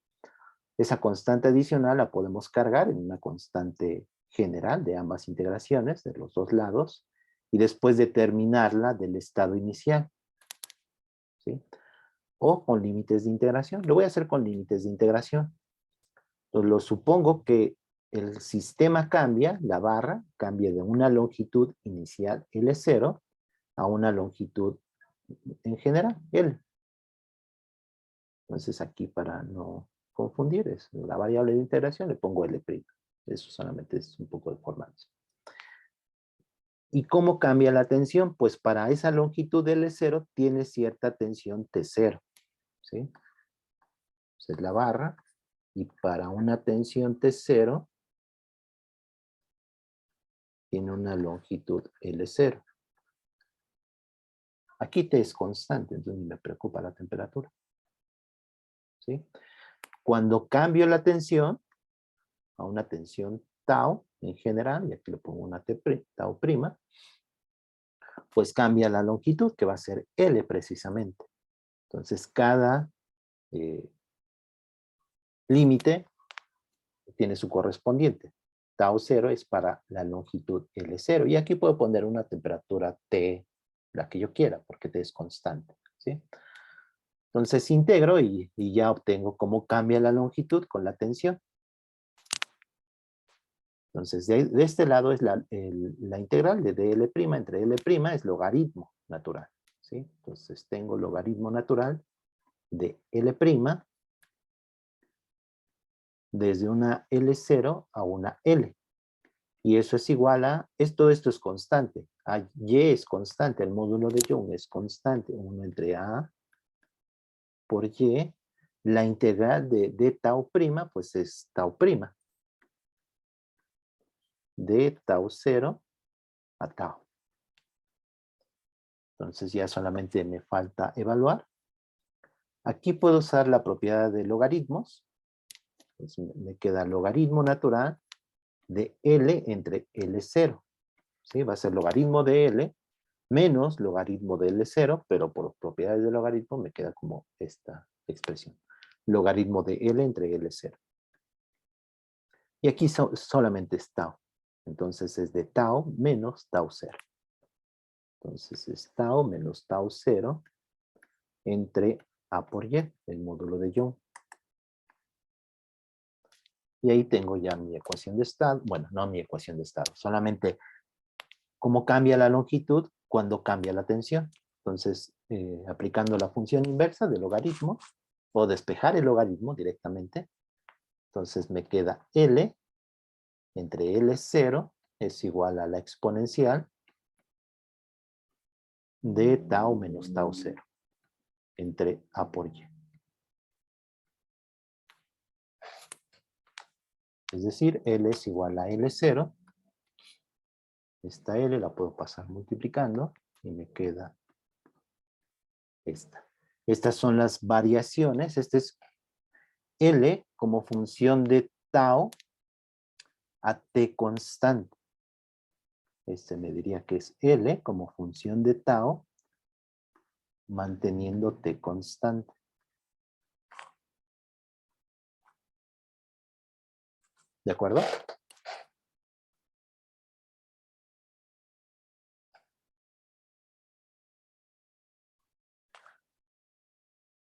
Esa constante adicional la podemos cargar en una constante general de ambas integraciones, de los dos lados, y después determinarla del estado inicial, ¿sí? O con límites de integración. Lo voy a hacer con límites de integración. Entonces, lo supongo que el sistema cambia, la barra cambia de una longitud inicial L0 a una longitud en general L. Entonces aquí para no confundir, es la variable de integración, le pongo L'. Eso solamente es un poco de formalismo. ¿Y cómo cambia la tensión? Pues para esa longitud L0 tiene cierta tensión T0, ¿sí? Esa es la barra. Y para una tensión T0 tiene una longitud L0. Aquí T es constante, entonces me preocupa la temperatura, ¿sí? Cuando cambio la tensión a una tensión tau en general, y aquí le pongo una tau prima, pues cambia la longitud, que va a ser L precisamente. Entonces, cada límite tiene su correspondiente. Tau 0 es para la longitud L0. Y aquí puedo poner una temperatura T, la que yo quiera, porque T es constante, ¿sí? Entonces integro y ya obtengo cómo cambia la longitud con la tensión. Entonces, de este lado es la integral de dL' entre L' es logaritmo natural, ¿sí? Entonces, tengo logaritmo natural de L' desde una L0 a una L. Y eso es igual a, todo esto es constante. Y es constante, el módulo de Young es constante. 1 entre A por Y. La integral de tau prima, pues es tau prima. De tau 0 a tau. Entonces ya solamente me falta evaluar. Aquí puedo usar la propiedad de logaritmos. Entonces me queda logaritmo natural de L entre L0. ¿Sí? Va a ser logaritmo de L menos logaritmo de L0, pero por propiedades de logaritmo me queda como esta expresión. Logaritmo de L entre L0. Y aquí solamente es tau. Entonces es de tau menos tau 0. Entonces es tau menos tau 0 entre A por Y, el módulo de Young. Y ahí tengo ya mi ecuación de estado. Bueno, no mi ecuación de estado, solamente cómo cambia la longitud cuando cambia la tensión. Entonces, aplicando la función inversa del logaritmo, o despejar el logaritmo directamente, entonces me queda L entre L0 es igual a la exponencial de tau menos tau 0 entre A por Y. Es decir, L es igual a L0. Esta L la puedo pasar multiplicando y me queda esta. Estas son las variaciones. Este es L como función de tau a t constante. Este me diría que es L como función de tau manteniendo t constante. ¿De acuerdo?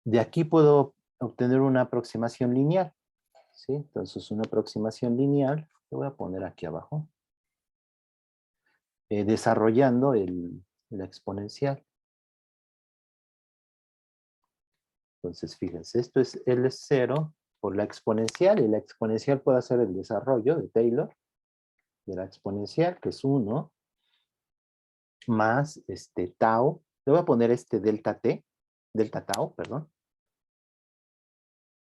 De aquí puedo obtener una aproximación lineal. ¿Sí? Entonces una aproximación lineal, lo voy a poner aquí abajo, desarrollando la exponencial. Entonces fíjense, esto es L0 por la exponencial, y la exponencial puede hacer el desarrollo de Taylor, de la exponencial, que es 1, más tau, le voy a poner delta tau, perdón.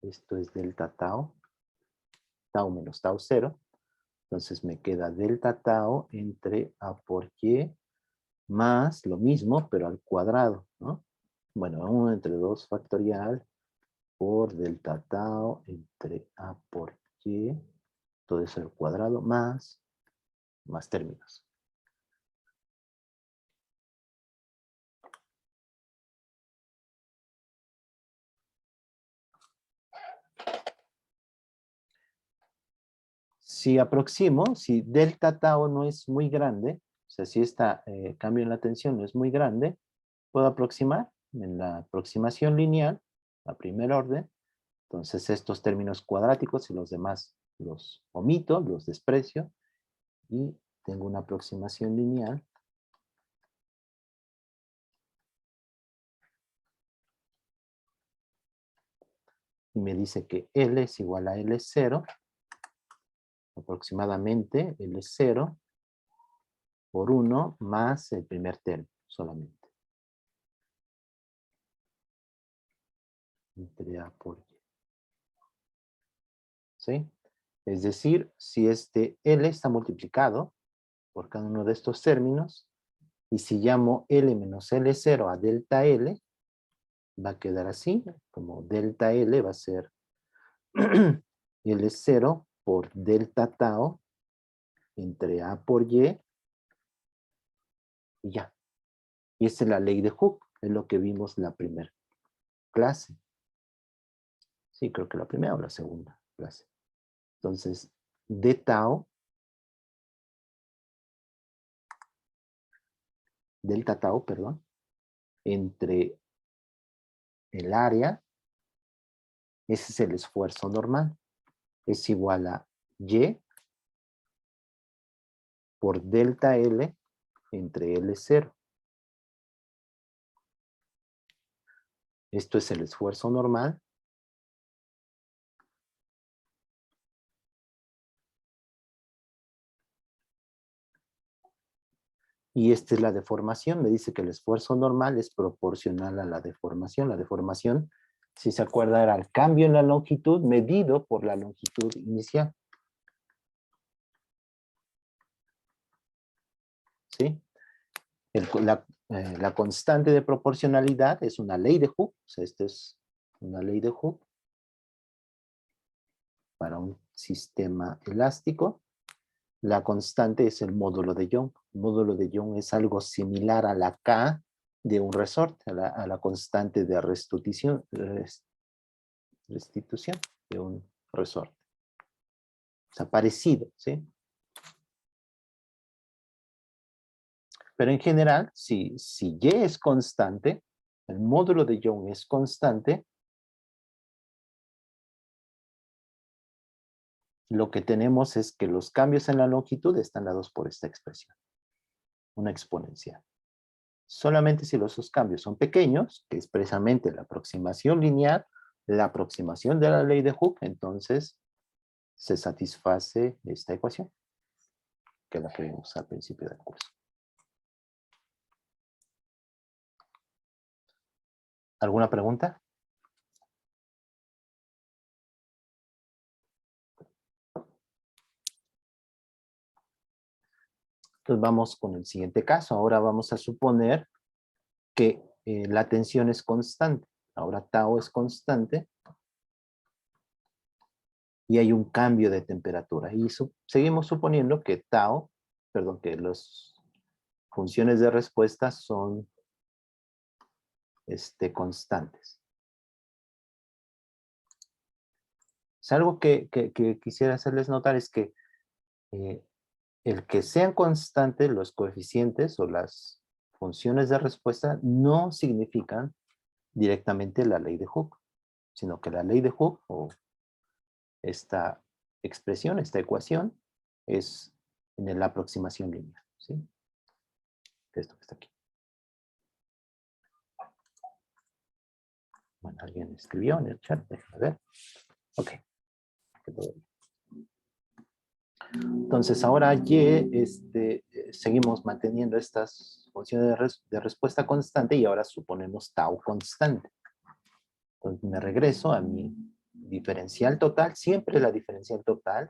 Esto es delta tau, tau menos tau 0. Entonces me queda delta tau entre A por Y más lo mismo, pero al cuadrado, ¿no? Bueno, 1 entre 2 factorial por delta tau entre A por Y, todo eso al cuadrado más términos. Si aproximo, si delta tau no es muy grande, o sea, si este cambio en la tensión no es muy grande, puedo aproximar en la aproximación lineal, a primer orden. Entonces estos términos cuadráticos y los demás los omito, los desprecio, y tengo una aproximación lineal. Y me dice que L es igual a L0, aproximadamente L0 por 1 más el primer término solamente. Entre A por Y. ¿Sí? Es decir, si este L está multiplicado por cada uno de estos términos, y si llamo L menos L0 a delta L, va a quedar así, como delta L va a ser L0 por delta tau entre A por Y, y ya. Y esa es la ley de Hooke, es lo que vimos en la primera clase. Sí, creo que la primera o la segunda clase. Entonces, d tau, delta tau, perdón, entre el área, ese es el esfuerzo normal, es igual a Y por delta L entre L0. Esto es el esfuerzo normal. Y esta es la deformación. Me dice que el esfuerzo normal es proporcional a la deformación. La deformación, si se acuerda, era el cambio en la longitud medido por la longitud inicial. ¿Sí? La constante de proporcionalidad es una ley de Hooke. O sea, esta es una ley de Hooke para un sistema elástico. La constante es el módulo de Young. El módulo de Young es algo similar a la K de un resorte, a la constante de restitución de un resorte. O sea, parecido, ¿sí? Pero en general, si Y es constante, el módulo de Young es constante, lo que tenemos es que los cambios en la longitud están dados por esta expresión, una exponencial. Solamente si los cambios son pequeños, que es precisamente la aproximación lineal, la aproximación de la ley de Hooke, entonces se satisface esta ecuación, que es la que vimos al principio del curso. ¿Alguna pregunta? Entonces vamos con el siguiente caso. Ahora vamos a suponer que la tensión es constante. Ahora tau es constante. Y hay un cambio de temperatura. Y seguimos suponiendo que que las funciones de respuesta son constantes. Es algo que quisiera hacerles notar es que el que sean constantes los coeficientes o las funciones de respuesta no significan directamente la ley de Hooke, sino que la ley de Hooke o esta expresión, esta ecuación, es en la aproximación lineal, ¿sí? Esto que está aquí. Bueno, alguien escribió en el chat, déjame ver. Ok. Entonces ahora seguimos manteniendo estas funciones de respuesta constante y ahora suponemos tau constante. Entonces me regreso a mi diferencial total. Siempre la diferencial total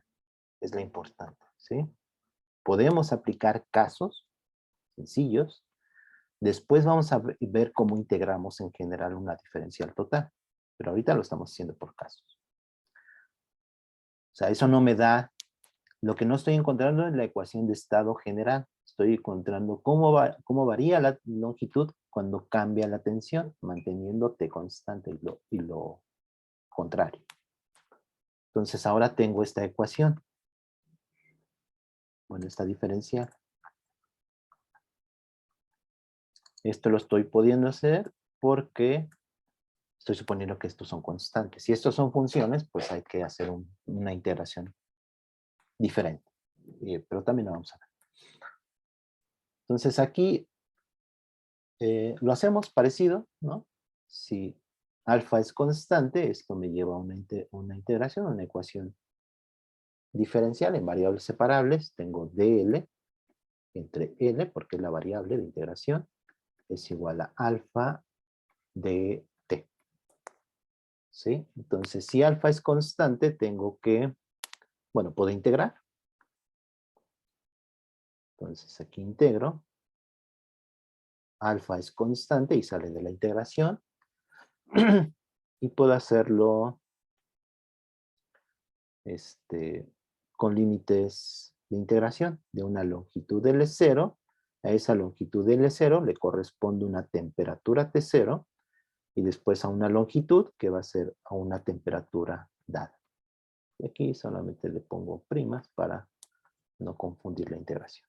es la importante, ¿sí? Podemos aplicar casos sencillos. Después vamos a ver cómo integramos en general una diferencial total. Pero ahorita lo estamos haciendo por casos. O sea, eso no me da. Lo que no estoy encontrando es la ecuación de estado general. Estoy encontrando cómo varía la longitud cuando cambia la tensión, manteniendo T constante y lo contrario. Entonces ahora tengo esta ecuación. Bueno, esta diferencial. Esto lo estoy pudiendo hacer porque estoy suponiendo que estos son constantes. Si estos son funciones, pues hay que hacer una integración diferente. Pero también lo vamos a ver. Entonces aquí lo hacemos parecido, ¿no? Si alfa es constante, esto me lleva a una integración, una ecuación diferencial en variables separables. Tengo dl entre L, porque es la variable de integración, es igual a alfa de t. ¿Sí? Entonces, si alfa es constante, tengo que, bueno, puedo integrar. Entonces, aquí integro. Alfa es constante y sale de la integración. Y puedo hacerlo con límites de integración de una longitud L0. A esa longitud L0 le corresponde una temperatura T0 y después a una longitud que va a ser a una temperatura dada. Y aquí solamente le pongo primas para no confundir la integración.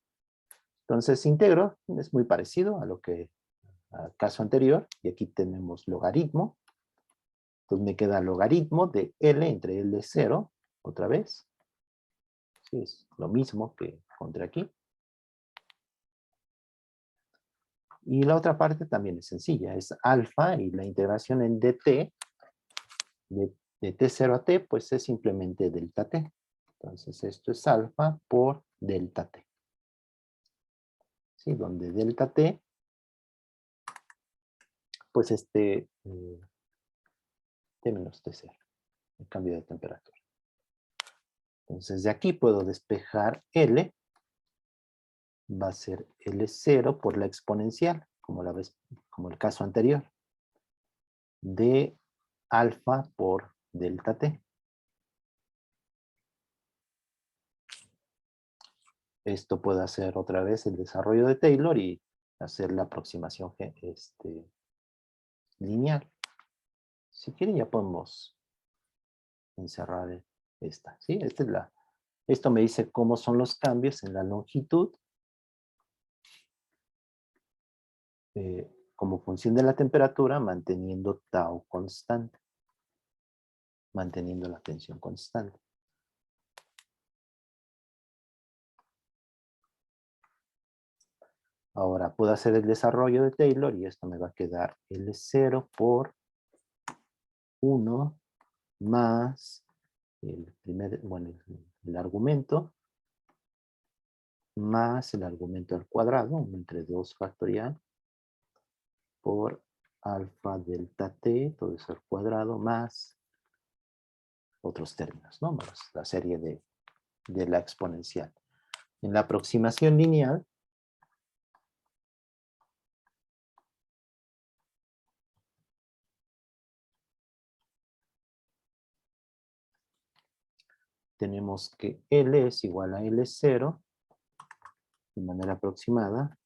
Entonces integro, es muy parecido a lo que al caso anterior, y aquí tenemos logaritmo. Entonces me queda logaritmo de L entre L0, otra vez. Sí, es lo mismo que encontré aquí. Y la otra parte también es sencilla, es alfa y la integración en dt, de t0 a t, pues es simplemente delta t. Entonces esto es alfa por delta t. ¿Sí? Donde delta t, pues t menos t0, el cambio de temperatura. Entonces de aquí puedo despejar L, va a ser L0 por la exponencial, como el caso anterior, de alfa por delta t. Esto puede hacer otra vez el desarrollo de Taylor y hacer la aproximación lineal. Si quieren ya podemos encerrar esta. ¿Sí? Esto me dice cómo son los cambios en la longitud como función de la temperatura, manteniendo tau constante. Manteniendo la tensión constante. Ahora puedo hacer el desarrollo de Taylor y esto me va a quedar L0 por 1 más el primer, bueno, el argumento más el argumento al cuadrado, 1 entre 2 factorial, por alfa delta t, todo eso al cuadrado, más otros términos, ¿no? Más la serie de la exponencial. En la aproximación lineal, tenemos que L es igual a L0, de manera aproximada,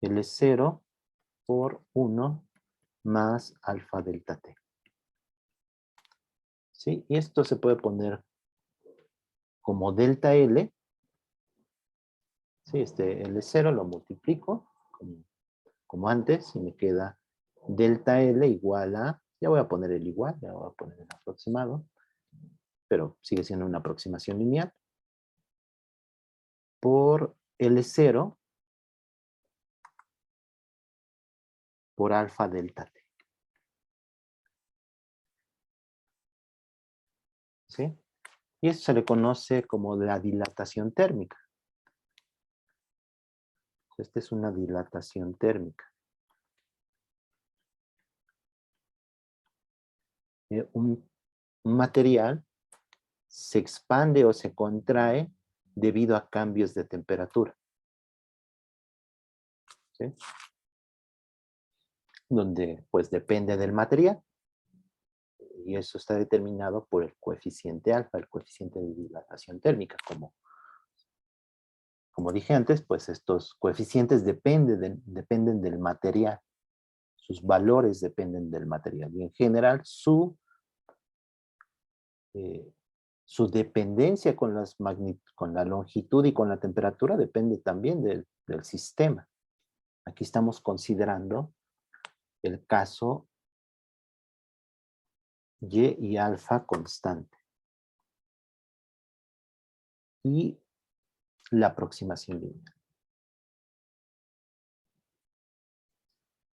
L0 por 1 más alfa delta t. ¿Sí? Y esto se puede poner como delta L. ¿Sí? Este L0 lo multiplico como antes y me queda delta L igual a, ya voy a poner el igual, ya voy a poner el aproximado, pero sigue siendo una aproximación lineal, por L0 por alfa delta t. ¿Sí? Y eso se le conoce como la dilatación térmica. Esta es una dilatación térmica. Un material se expande o se contrae debido a cambios de temperatura. ¿Sí? Donde pues depende del material. Y eso está determinado por el coeficiente alfa, el coeficiente de dilatación térmica. Como dije antes, pues estos coeficientes dependen del material. Sus valores dependen del material. Y en general, su dependencia con la longitud y con la temperatura depende también del sistema. Aquí estamos considerando el caso y alfa constante. Y la aproximación lineal.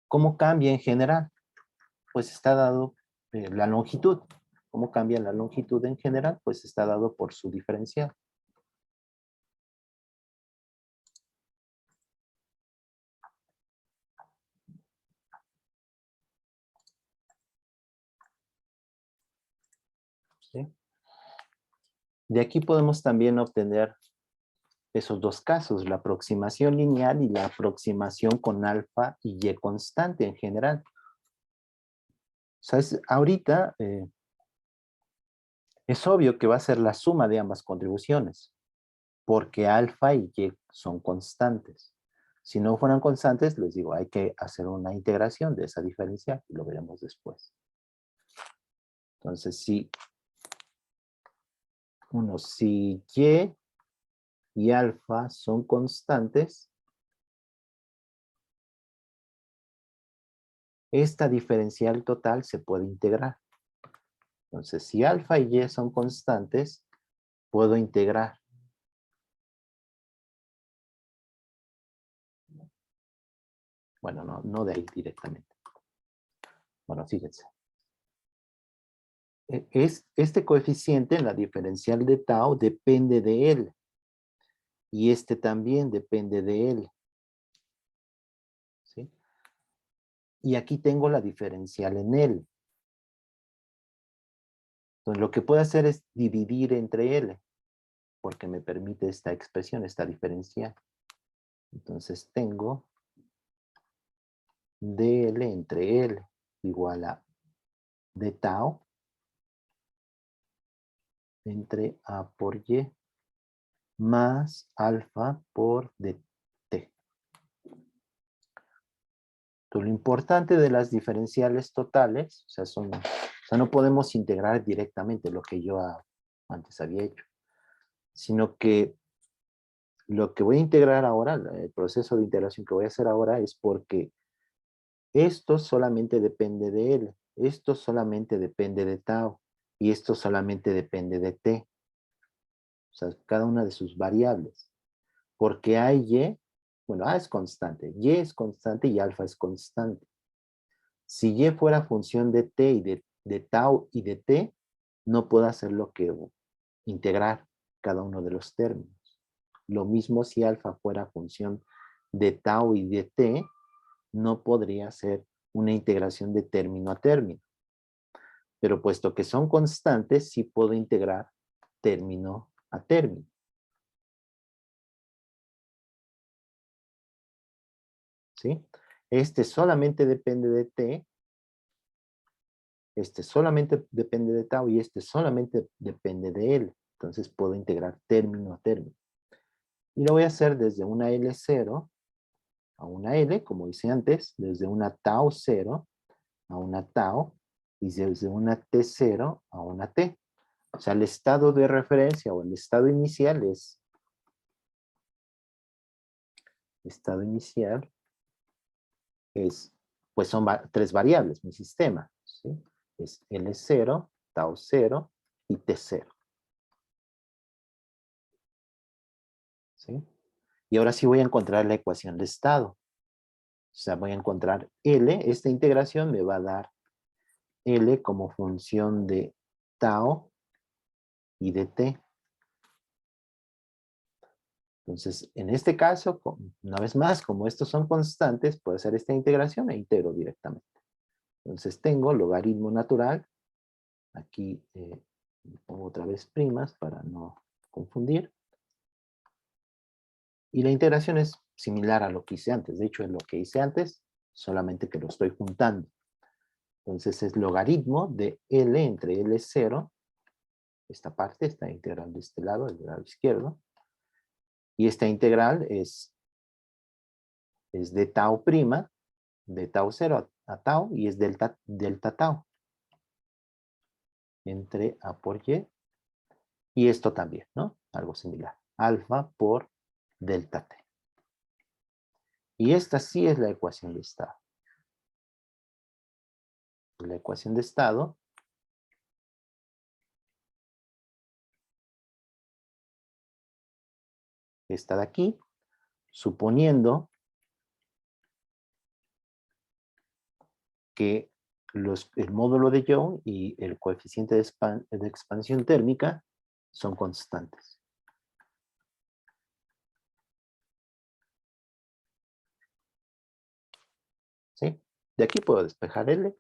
¿Cómo cambia en general? Pues está dado la longitud. ¿Cómo cambia la longitud en general? Pues está dado por su diferencial. ¿Sí? De aquí podemos también obtener esos dos casos, la aproximación lineal y la aproximación con alfa y y constante en general. O sea, ahorita es obvio que va a ser la suma de ambas contribuciones, porque alfa y y son constantes. Si no fueran constantes, les digo, hay que hacer una integración de esa diferencial y lo veremos después. Entonces, si y alfa son constantes, esta diferencial total se puede integrar. Entonces, si alfa y y son constantes, puedo integrar. Bueno, no de ahí directamente. Bueno, fíjense. Este coeficiente en la diferencial de tau depende de él. Y este también depende de él. ¿Sí? Y aquí tengo la diferencial en él. Entonces, lo que puedo hacer es dividir entre L, porque me permite esta expresión, esta diferencial. Entonces tengo dl entre L igual a de tau entre A por Y más alfa por dt. Entonces, lo importante de las diferenciales totales, o sea, no podemos integrar directamente lo que yo antes había hecho, sino que lo que voy a integrar ahora, el proceso de integración que voy a hacer ahora es porque esto solamente depende de L, esto solamente depende de tau, y esto solamente depende de t. O sea, cada una de sus variables. porque hay Y, bueno, A es constante, Y es constante y alfa es constante. Si Y fuera función de T y de tau y de T, no puedo hacer lo que integrar cada uno de los términos. Lo mismo si alfa fuera función de tau y de T, no podría ser una integración de término a término. Pero puesto que son constantes, sí puedo integrar término a término. ¿Sí? Este solamente depende de T, este solamente depende de tau y este solamente depende de L. Entonces puedo integrar término a término. Y lo voy a hacer desde una L0 a una L, como hice antes, desde una tau 0 a una tau y desde una T0 a una T. O sea, el estado de referencia o el estado inicial es pues son tres variables, mi sistema, ¿sí? Es L0, tau 0 y T0. ¿Sí? Y ahora sí voy a encontrar la ecuación de estado. O sea, voy a encontrar L, esta integración me va a dar L como función de tau y de T. Entonces, en este caso, una vez más, como estos son constantes, puedo hacer esta integración e integro directamente. Entonces tengo logaritmo natural, aquí pongo otra vez primas para no confundir, y la integración es similar a lo que hice antes, de hecho es lo que hice antes, solamente que lo estoy juntando. Entonces es logaritmo de L entre L0, esta parte, esta integral de este lado, del lado izquierdo, y esta integral es de tau prima, de tau 0 a tau, y es delta tau, entre A por y esto también, ¿no? Algo similar, alfa por delta t. Y esta sí es la ecuación de estado. La ecuación de estado está de aquí, suponiendo que el módulo de Young y el coeficiente de expansión térmica son constantes. ¿Sí? De aquí puedo despejar L.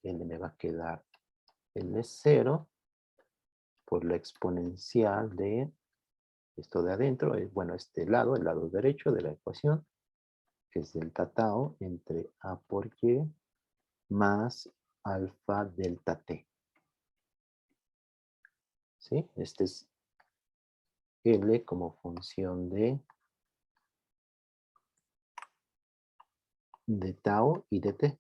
L me va a quedar L0 por la exponencial de esto de adentro, bueno, este lado, el lado derecho de la ecuación, que es delta tau entre A por Y más alfa delta t. ¿Sí? Este es L como función de tau y de t.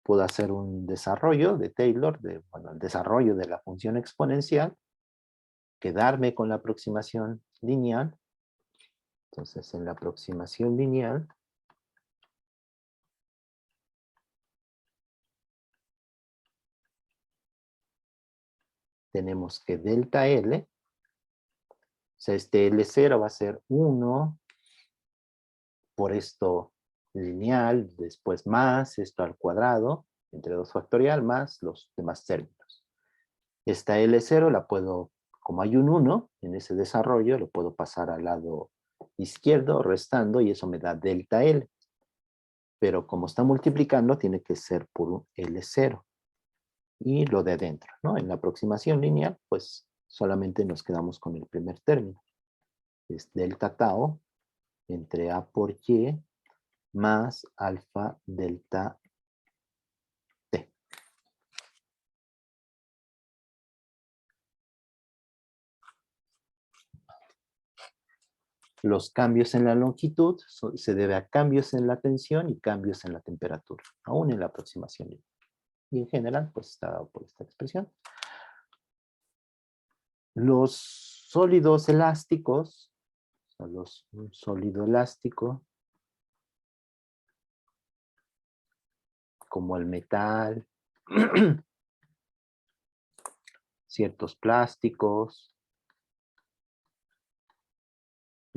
Puedo hacer un desarrollo de Taylor, bueno, el desarrollo de la función exponencial, quedarme con la aproximación lineal. Entonces, en la aproximación lineal, tenemos que delta L, o sea, este L0 va a ser 1 por esto lineal, después más esto al cuadrado, entre 2 factorial, más los demás términos. Esta L0 la puedo, como hay un 1 en ese desarrollo, lo puedo pasar al lado izquierdo, restando, y eso me da delta L. Pero como está multiplicando, tiene que ser por un L0. Y lo de adentro, ¿no? En la aproximación lineal, pues solamente nos quedamos con el primer término. Es delta tau entre A por Y más alfa delta t. Los cambios en la longitud se debe a cambios en la tensión y cambios en la temperatura, aún en la aproximación lineal. Y en general, pues está dado por esta expresión. Los sólidos elásticos, un sólido elástico, como el metal, ciertos plásticos,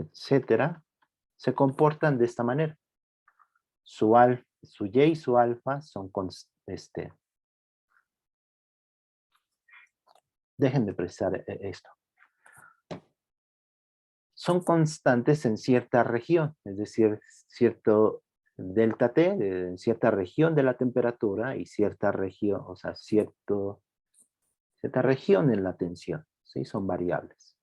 etcétera, se comportan de esta manera. Su y y su alfa son déjenme precisar esto. Son constantes en cierta región, es decir, cierto delta T, en cierta región de la temperatura y cierta región, o sea, cierta región en la tensión, ¿sí? Son variables.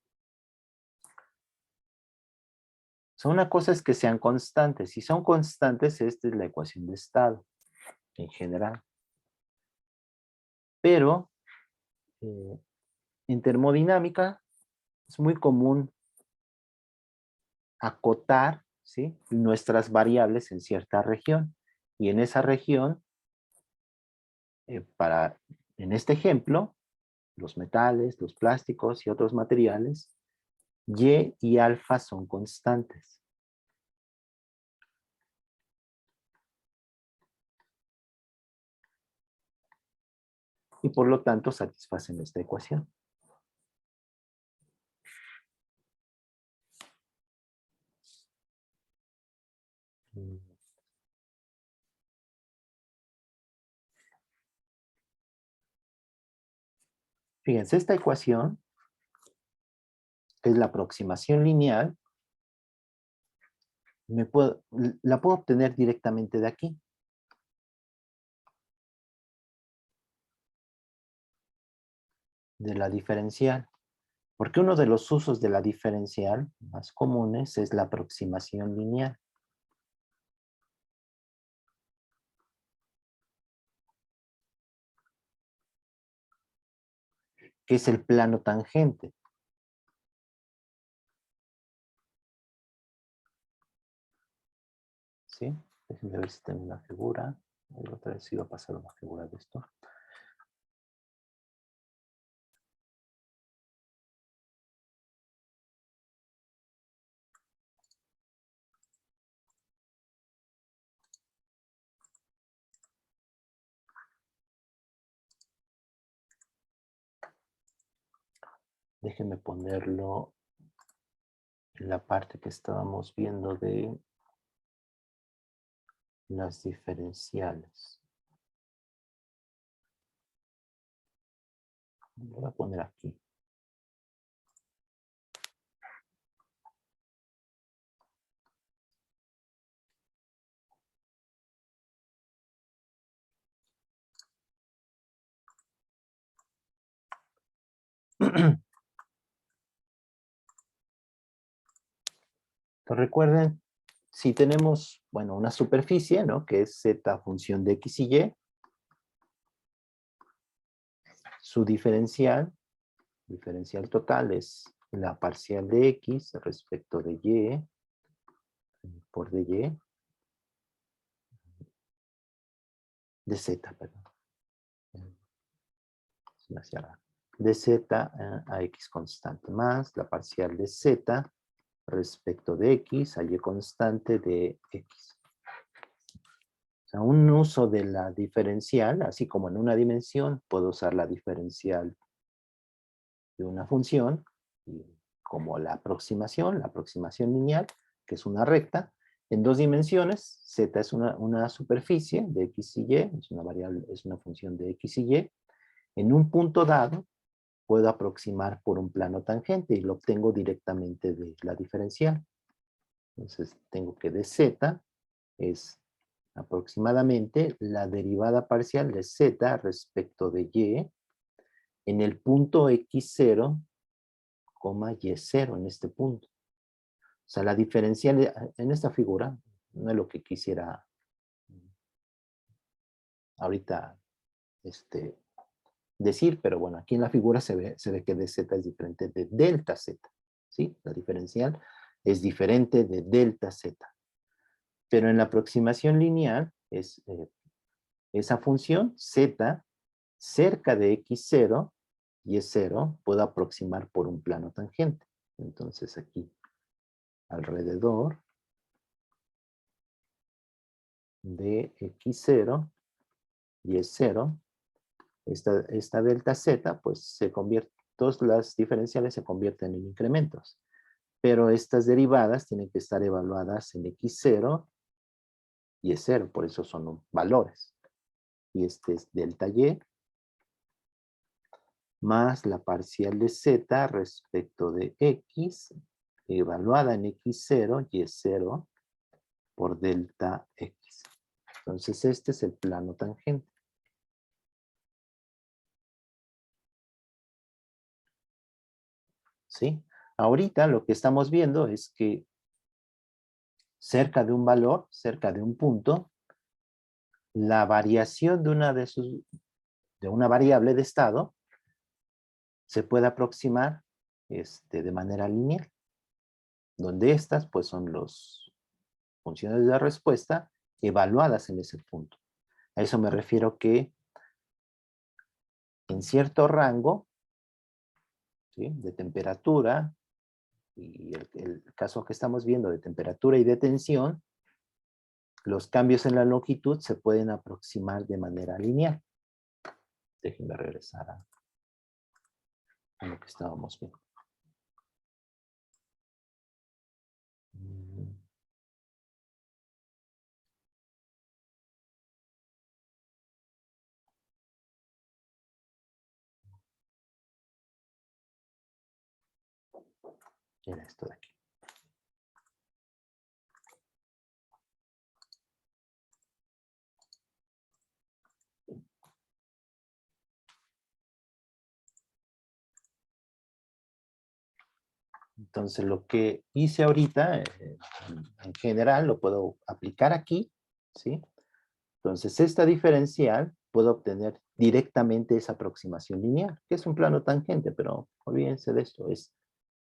Una cosa es que sean constantes. Si son constantes, esta es la ecuación de estado en general. Pero en termodinámica es muy común acotar, ¿sí?, nuestras variables en cierta región. Y en esa región, en este ejemplo, los metales, los plásticos y otros materiales, Y y alfa son constantes. Y por lo tanto satisfacen esta ecuación. Fíjense, esta ecuación, que es la aproximación lineal, la puedo obtener directamente de aquí. De la diferencial. Porque uno de los usos de la diferencial más comunes es la aproximación lineal. Que es el plano tangente. ¿Sí? Déjenme ver si tengo una figura. Otra vez iba a pasar una figura de esto. Déjenme ponerlo en la parte que estábamos viendo de las diferenciales. Lo voy a poner aquí. Entonces, recuerden, si tenemos, bueno, una superficie, ¿no?, que es z función de x y y, su diferencial total es la parcial de x respecto de y por dy de z, perdón. De z a x constante más la parcial de z respecto de x a y constante de x. O sea, un uso de la diferencial, así como en una dimensión, puedo usar la diferencial de una función, como la aproximación lineal, que es una recta, en dos dimensiones. Z es una superficie de x y y, es una variable, es una función de x y y. En un punto dado, puedo aproximar por un plano tangente y lo obtengo directamente de la diferencial. Entonces, tengo que de z es aproximadamente la derivada parcial de z respecto de y en el punto x0, y0 en este punto. O sea, la diferencial en esta figura, no es lo que quisiera ahorita decir, pero bueno, aquí en la figura se ve que dz es diferente de delta z, ¿sí? La diferencial es diferente de delta z. Pero en la aproximación lineal, es esa función z cerca de x0 y es 0, puedo aproximar por un plano tangente. Entonces aquí, alrededor de x0 y es 0, esta delta z, pues se convierte, todas las diferenciales se convierten en incrementos. pero estas derivadas tienen que estar evaluadas en x0 y es 0, por eso son valores. Y este es delta y más la parcial de z respecto de x, evaluada en x0 y es 0 por delta x. Entonces este es el plano tangente. ¿Sí? Ahorita lo que estamos viendo es que cerca de un valor, cerca de un punto, la variación de una variable de estado se puede aproximar de manera lineal, donde estas pues son las funciones de respuesta evaluadas en ese punto. A eso me refiero que en cierto rango, ¿sí?, de temperatura, y el caso que estamos viendo de temperatura y de tensión, los cambios en la longitud se pueden aproximar de manera lineal. Déjenme regresar a lo que estábamos viendo. Era esto de aquí. Entonces lo que hice ahorita, en general, lo puedo aplicar aquí, ¿sí? Entonces esta diferencial puedo obtener directamente esa aproximación lineal, que es un plano tangente, pero olvídense de esto, es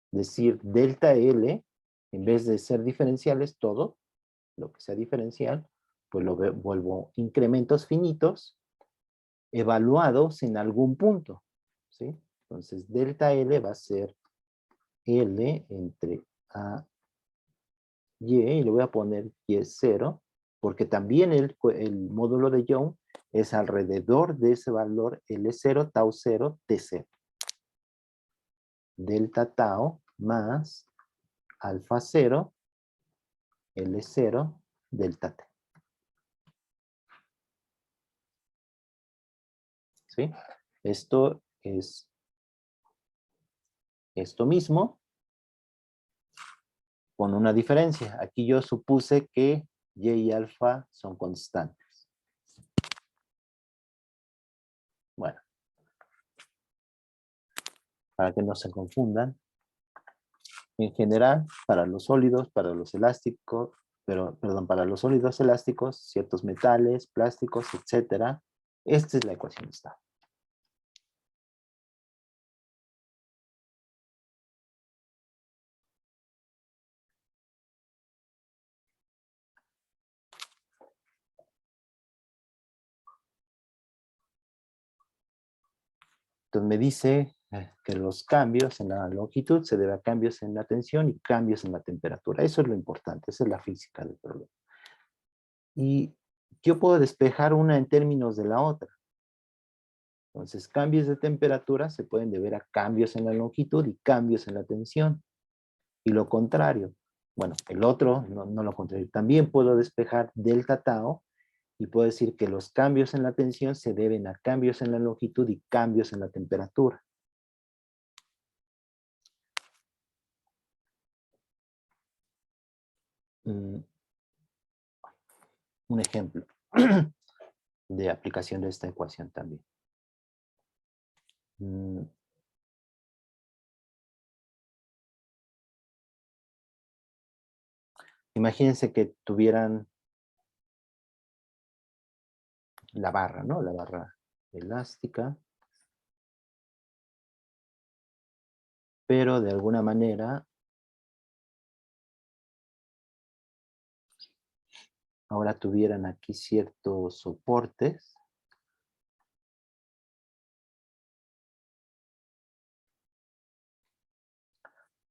decir, delta L, en vez de ser diferenciales, todo lo que sea diferencial, pues lo vuelvo incrementos finitos, evaluados en algún punto, ¿sí? Entonces delta L va a ser L entre A y le voy a poner y es 0, porque también el módulo de Young es alrededor de ese valor L0, tau 0, T0. Delta tau más alfa 0, L0, delta T. ¿Sí? Esto es esto mismo, con una diferencia. Aquí yo supuse que y y alfa son constantes. Bueno, para que no se confundan, en general, para los sólidos, para los elásticos, para los sólidos elásticos, ciertos metales, plásticos, etcétera, esta es la ecuación de estado. Entonces me dice que los cambios en la longitud se deben a cambios en la tensión y cambios en la temperatura. Eso es lo importante, esa es la física del problema. Y yo puedo despejar una en términos de la otra. Entonces, cambios de temperatura se pueden deber a cambios en la longitud y cambios en la tensión. Y lo contrario, bueno, el otro, no lo contrario. También puedo despejar delta tau y puedo decir que los cambios en la tensión se deben a cambios en la longitud y cambios en la temperatura. Un ejemplo de aplicación de esta ecuación también. Imagínense que tuvieran la barra, ¿no? La barra elástica. Pero de alguna manera, ahora tuvieran aquí ciertos soportes.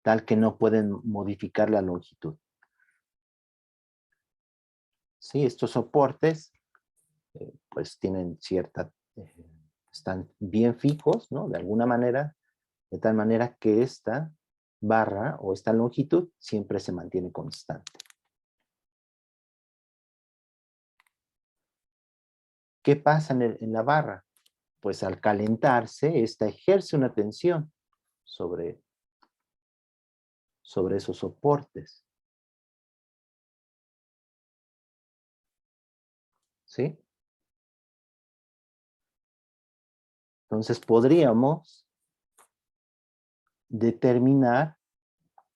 Tal que no pueden modificar la longitud. Sí, estos soportes, pues tienen están bien fijos, ¿no? De alguna manera, de tal manera que esta barra o esta longitud siempre se mantiene constante. ¿Qué pasa en la barra? Pues al calentarse, esta ejerce una tensión sobre esos soportes. ¿Sí? Entonces podríamos determinar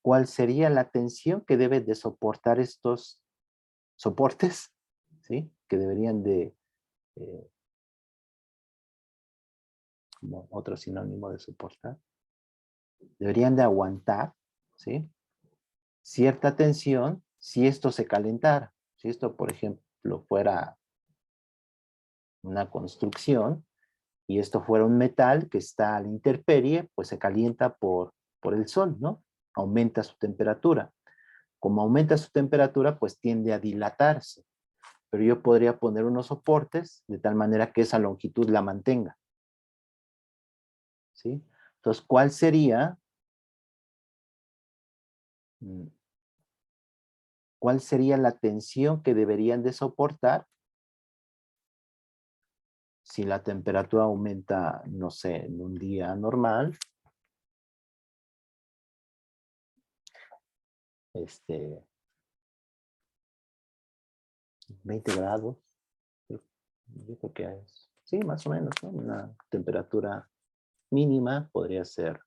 cuál sería la tensión que debe de soportar estos soportes, ¿sí? Que deberían de, como otro sinónimo de soportar, deberían de aguantar, ¿sí? Cierta tensión si esto se calentara. Si esto, por ejemplo, fuera una construcción y esto fuera un metal que está a la intemperie, pues se calienta por el sol, ¿no? Aumenta su temperatura. Como aumenta su temperatura, pues tiende a dilatarse. Pero yo podría poner unos soportes de tal manera que esa longitud la mantenga. ¿Sí? Entonces, ¿cuál sería la tensión que deberían de soportar si la temperatura aumenta, no sé, en un día normal? 20 grados. Yo creo que es, sí, más o menos, ¿no? Una temperatura mínima podría ser,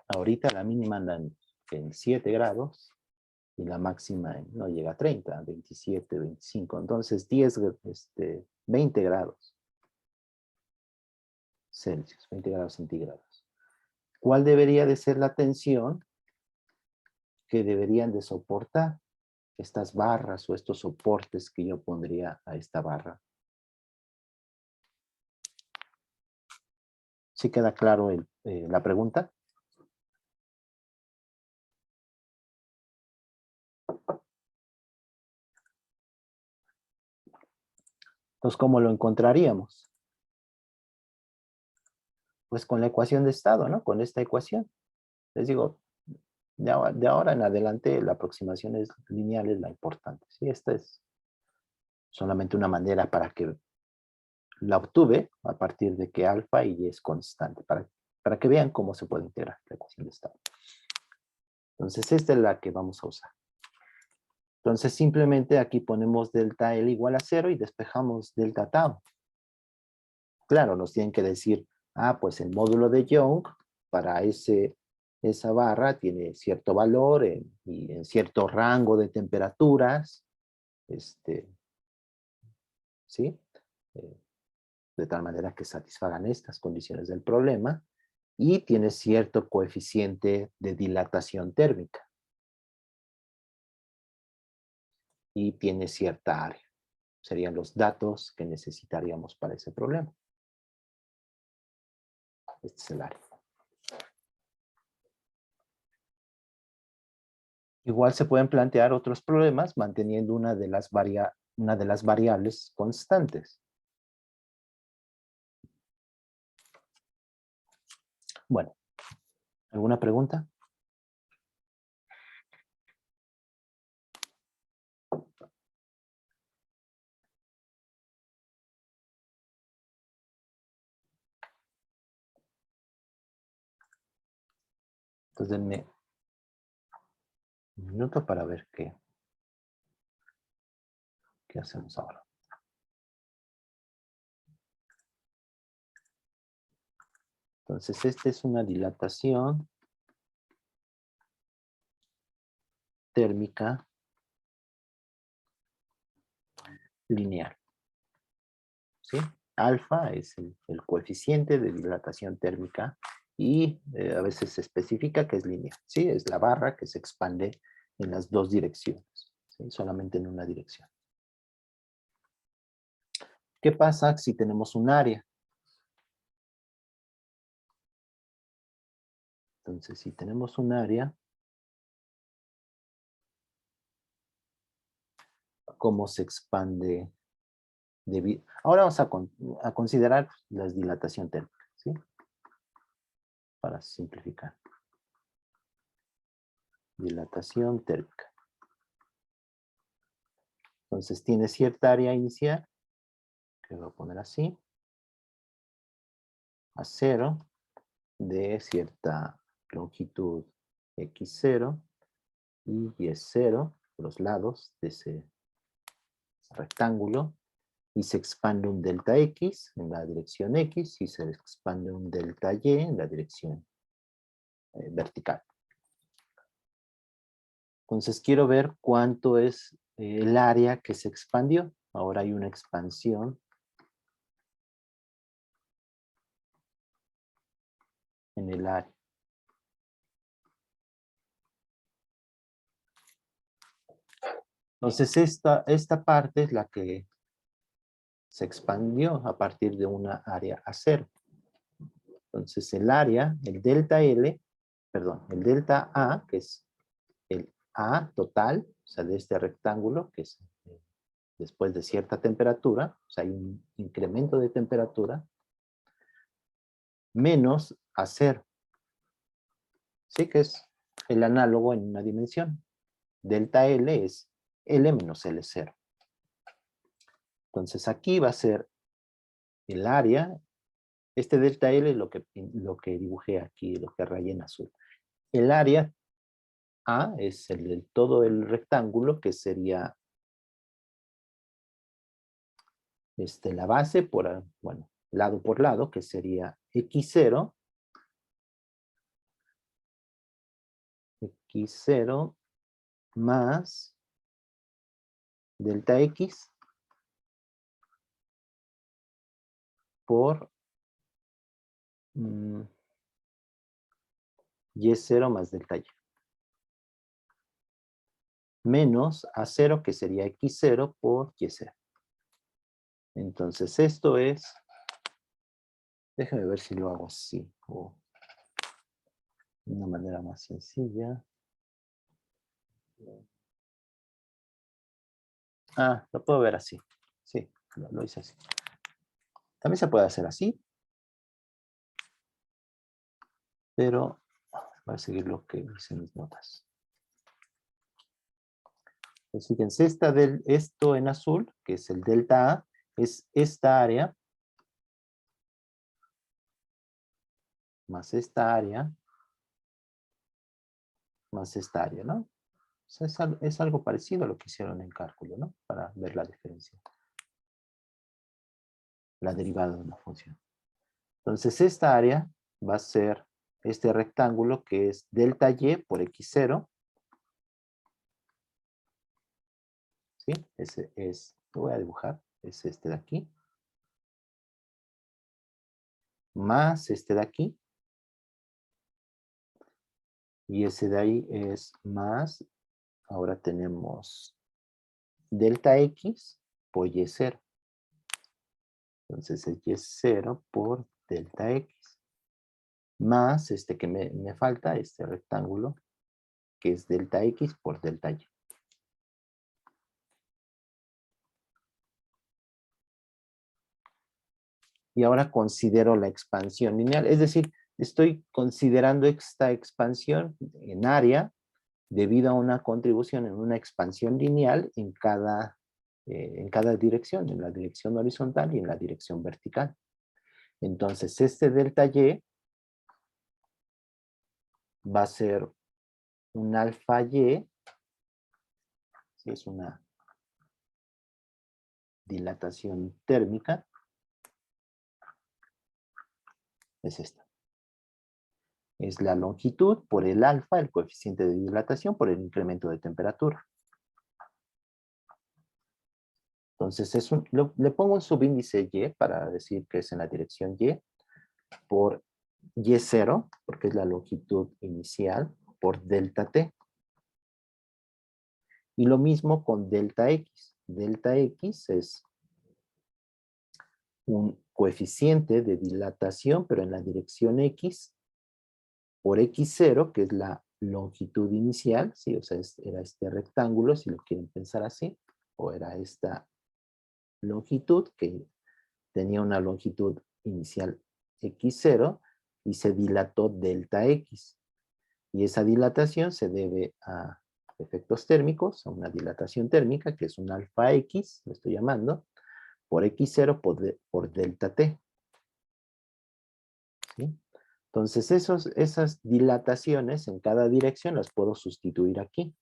ahorita la mínima anda en 7 grados y la máxima no llega a 30, 27, 25. Entonces 20 grados Celsius, 20 grados centígrados. ¿Cuál debería de ser la tensión que deberían de soportar estas barras o estos soportes que yo pondría a esta barra? ¿Sí queda claro la pregunta? Entonces, ¿cómo lo encontraríamos? Pues con la ecuación de estado, ¿no? Con esta ecuación. Les digo, de ahora en adelante la aproximación lineal es la importante. ¿Sí? Esta es solamente una manera para que la obtuve a partir de que alfa y y es constante, para que vean cómo se puede integrar la ecuación de estado. Entonces, esta es la que vamos a usar. Entonces, simplemente aquí ponemos delta L igual a 0 y despejamos delta tau. Claro, nos tienen que decir, pues el módulo de Young para esa barra tiene cierto valor y en cierto rango de temperaturas, ¿sí? De tal manera que satisfagan estas condiciones del problema y tiene cierto coeficiente de dilatación térmica y tiene cierta área. Serían los datos que necesitaríamos para ese problema. Este es el área. Igual se pueden plantear otros problemas manteniendo una de las variables constantes. Bueno, ¿alguna pregunta? Entonces denme un minuto para ver qué hacemos ahora. Entonces, esta es una dilatación térmica lineal. ¿Sí? Alfa es el coeficiente de dilatación térmica y a veces se especifica que es lineal. ¿Sí? Es la barra que se expande en las dos direcciones, ¿sí? Solamente en una dirección. ¿Qué pasa si tenemos un área? Entonces, si tenemos un área, ¿cómo se expande? Ahora vamos a considerar la dilatación térmica, ¿sí? Para simplificar. dilatación térmica. Entonces tiene cierta área inicial, que voy a poner así, a 0, de cierta longitud x0 y y0, los lados de ese rectángulo, y se expande un delta x en la dirección x y se expande un delta y en la dirección vertical. Entonces quiero ver cuánto es el área que se expandió. Ahora hay una expansión en el área. Entonces esta parte es la que se expandió a partir de una área a 0. Entonces el área, el delta L, perdón, el delta A, que es el A total, o sea, de este rectángulo, que es después de cierta temperatura, o sea, hay un incremento de temperatura, menos a 0. Sí, que es el análogo en una dimensión. Delta L es L menos L0. Entonces aquí va a ser el área, este delta L es lo que dibujé aquí, lo que rayé en azul. El área A es todo el rectángulo, que sería la base, bueno, lado por lado, que sería x0 más delta x por y0 más delta y. Menos a0, que sería x0 por y0. Entonces esto es, déjame ver si lo hago así, o de una manera más sencilla. Ah, lo puedo ver así. Sí, lo hice así. También se puede hacer así. Pero voy a seguir lo que hice en mis notas. Pues fíjense, esto en azul, que es el delta A, es esta área más esta área más esta área, ¿no? O sea, es algo parecido a lo que hicieron en cálculo, ¿no? Para ver la diferencia. La derivada de una función. Entonces esta área va a ser este rectángulo que es delta y por x0. ¿Sí? Ese es, lo voy a dibujar, es este de aquí. Más este de aquí. Y ese de ahí es más, ahora tenemos delta x por y0. Entonces es y0 por delta x. Más este que me falta, este rectángulo, que es delta x por delta y. Y ahora considero la expansión lineal, es decir, estoy considerando esta expansión en área debido a una contribución en una expansión lineal en cada dirección, en la dirección horizontal y en la dirección vertical. Entonces, este delta y va a ser un alfa y, si es una dilatación térmica, es esta. Es la longitud por el alfa, el coeficiente de dilatación, por el incremento de temperatura. Entonces, le pongo un subíndice y para decir que es en la dirección y, por y0, porque es la longitud inicial, por delta t. Y lo mismo con delta x. Delta x es un coeficiente de dilatación, pero en la dirección x, por x0, que es la longitud inicial, ¿sí? O sea, era este rectángulo, si lo quieren pensar así, o era esta longitud, que tenía una longitud inicial x0, y se dilató delta x. Y esa dilatación se debe a efectos térmicos, a una dilatación térmica, que es un alfa X, lo estoy llamando, por X0 por delta T. ¿Sí? Entonces, esas dilataciones en cada dirección las puedo sustituir aquí.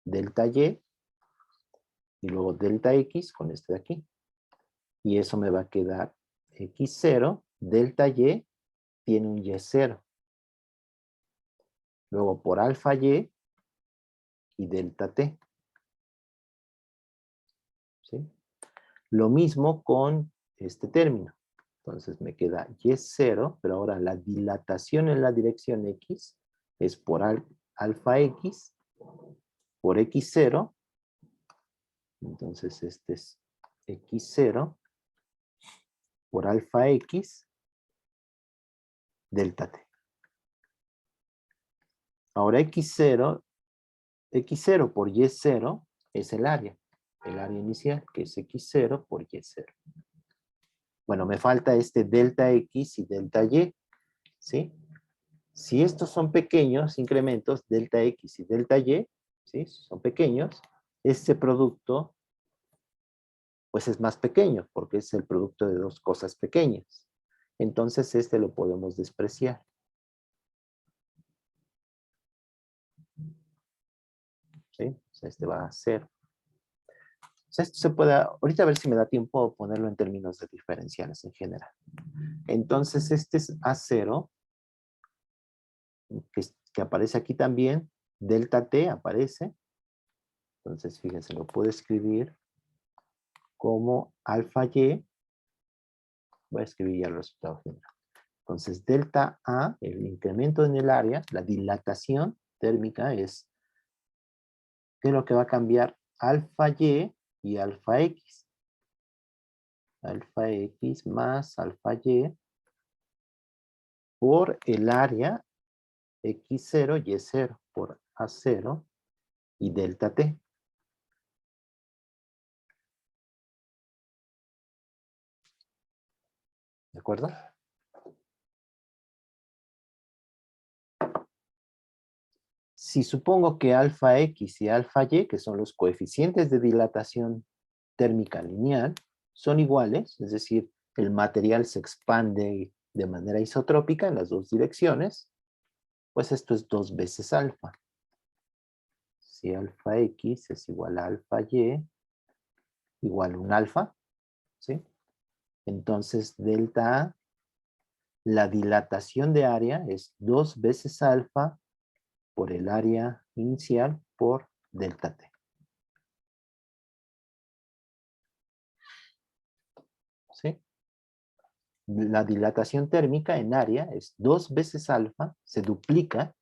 Delta Y, y luego delta X con este de aquí. Y eso me va a quedar X0, delta Y, tiene un Y0. Luego por alfa Y y delta T. ¿Sí? Lo mismo con este término. Entonces me queda Y0, pero ahora la dilatación en la dirección X es por alfa X por X0. Entonces este es X0 por alfa X delta T. Ahora X0 por Y0 es el área inicial, que es X0 por Y0. Bueno, me falta este delta X y delta Y, ¿sí? Si estos son pequeños incrementos, delta X y delta Y, ¿sí? Son pequeños, este producto, pues es más pequeño, porque es el producto de dos cosas pequeñas. Entonces este lo podemos despreciar. ¿Sí? O sea, este va a 0. O sea, esto se puede, ahorita a ver si me da tiempo de ponerlo en términos de diferenciales en general. Entonces este es A0, que aparece aquí también, delta T aparece. Entonces, fíjense, lo puedo escribir como alfa Y. Voy a escribir ya el resultado final. Entonces, delta A, el incremento en el área, la dilatación térmica es, ¿qué es lo que va a cambiar? Alfa y alfa X. Alfa X más alfa Y por el área X0, Y0 por A0 y delta T. ¿De acuerdo? Si supongo que alfa X y alfa Y, que son los coeficientes de dilatación térmica lineal, son iguales, es decir, el material se expande de manera isotrópica en las dos direcciones, pues esto es 2 veces alfa. Si alfa X es igual a alfa Y, igual a un alfa, ¿sí? Entonces, delta A, la dilatación de área es 2 veces alfa por el área inicial por delta T. ¿Sí? La dilatación térmica en área es 2 veces alfa, se duplica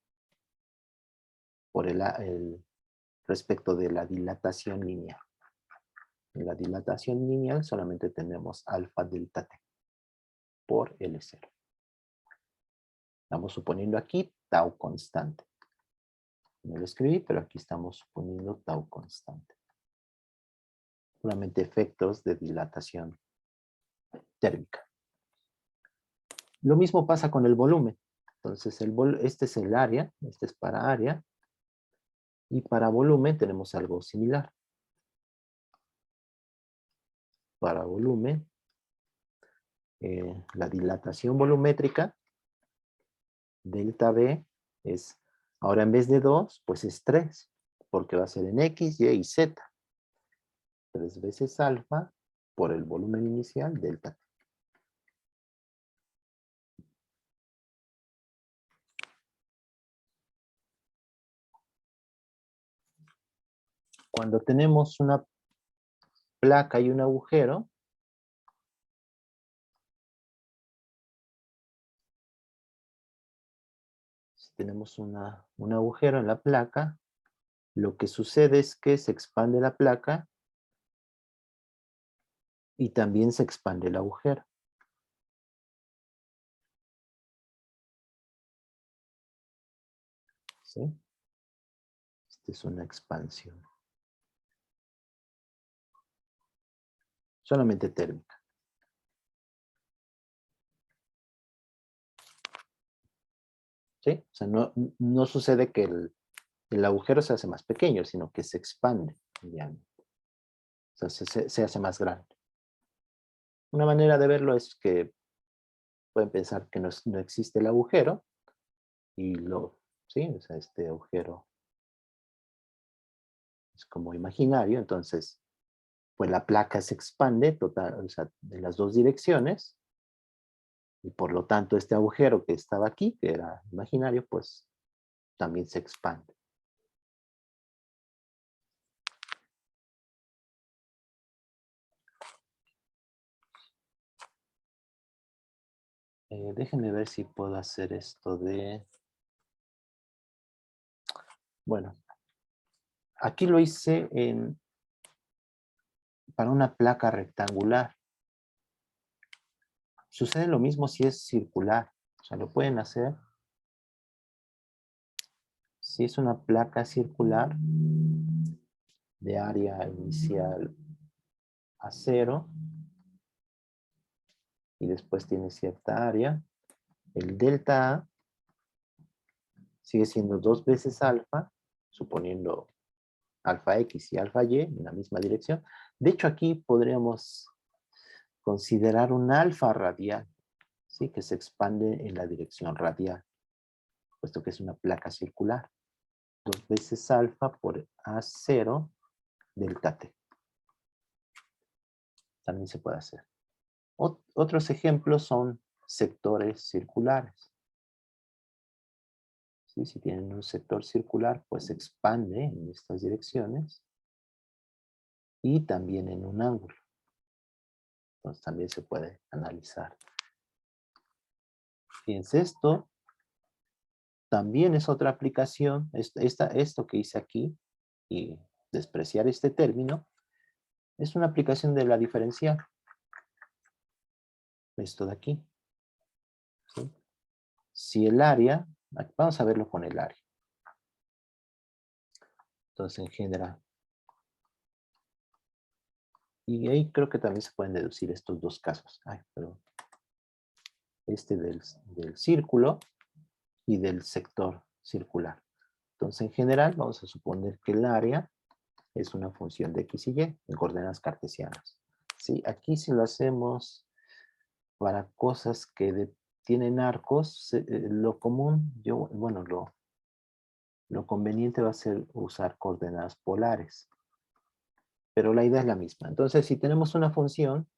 por el respecto de la dilatación lineal. En la dilatación lineal solamente tenemos alfa delta T por L0. Estamos suponiendo aquí tau constante. No lo escribí, pero aquí estamos suponiendo tau constante. Solamente efectos de dilatación térmica. Lo mismo pasa con el volumen. Entonces, este es el área, este es para área, y para volumen tenemos algo similar. Para volumen, la dilatación volumétrica, delta B, es, ahora en vez de 2, pues es 3, porque va a ser en X, Y y Z. 3 veces alfa por el volumen inicial, delta T. Cuando tenemos una placa y un agujero, si tenemos un agujero en la placa, lo que sucede es que se expande la placa y también se expande el agujero. ¿Sí? Esta es una expansión. Solamente térmica. ¿sí? O sea, no sucede que el agujero se hace más pequeño, sino que se expande en diámetro. O sea, se hace más grande. Una manera de verlo es que pueden pensar que no existe el agujero y ¿sí? O sea, este agujero es como imaginario, entonces, pues la placa se expande total, o sea, de las dos direcciones y por lo tanto este agujero que estaba aquí, que era imaginario, pues también se expande. Déjenme ver si puedo hacer esto de... Bueno, aquí lo hice para una placa rectangular. Sucede lo mismo si es circular. O sea, lo pueden hacer. Si es una placa circular de área inicial a 0 y después tiene cierta área, el delta A sigue siendo 2 veces alfa, suponiendo alfa X y alfa Y en la misma dirección. De hecho, aquí podríamos considerar un alfa radial, ¿sí? Que se expande en la dirección radial, puesto que es una placa circular. 2 veces alfa por A0 delta T. También se puede hacer. Otros ejemplos son sectores circulares. ¿Sí? Si tienen un sector circular, pues se expande en estas direcciones y también en un ángulo. Entonces también se puede analizar. Fíjense, esto también es otra aplicación. Esto que hice aquí y despreciar este término es una aplicación de la diferencial. Esto de aquí. ¿Sí? Si el área, vamos a verlo con el área. Entonces, en general. Y ahí creo que también se pueden deducir estos dos casos. Pero este del círculo y del sector circular. Entonces, en general, vamos a suponer que el área es una función de X y Y en coordenadas cartesianas. ¿Sí? Aquí si lo hacemos para cosas que tienen arcos, lo común, bueno, lo conveniente va a ser usar coordenadas polares. Pero la idea es la misma. Entonces, si tenemos una función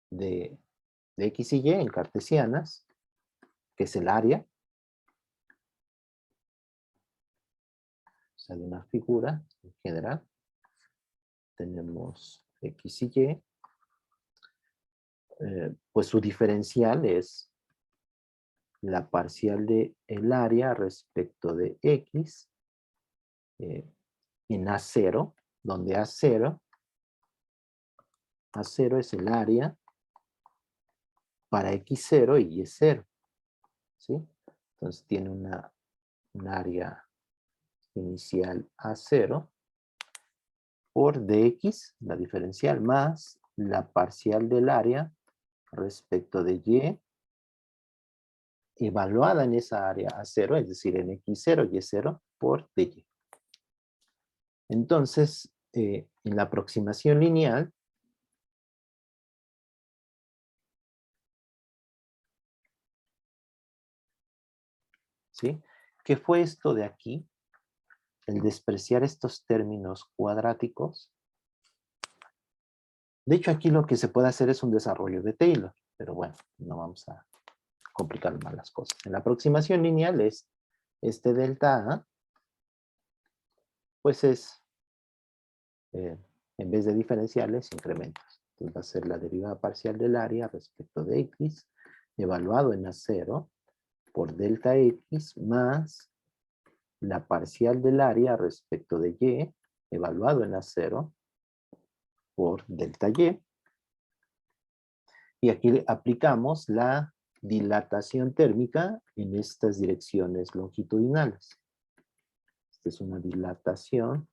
de X y Y en cartesianas, que es el área, o sea, de una figura en general, tenemos X y Y, pues su diferencial es la parcial de el área respecto de X en A0, donde A0 es el área para X0 y Y0, ¿sí? Entonces tiene un área inicial A0 por dx, la diferencial, más la parcial del área respecto de y evaluada en esa área A0, es decir, en X0 y Y0 por dy. Entonces, en la aproximación lineal, ¿sí? ¿Qué fue esto de aquí? El despreciar estos términos cuadráticos. De hecho, aquí lo que se puede hacer es un desarrollo de Taylor, pero bueno, no vamos a complicar más las cosas. En la aproximación lineal es este delta A, pues es, en vez de diferenciales, incrementos. Entonces va a ser la derivada parcial del área respecto de X, evaluado en A0, por delta X, más la parcial del área respecto de Y, evaluado en A0, por delta Y. Y aquí aplicamos la dilatación térmica en estas direcciones longitudinales. Esta es una dilatación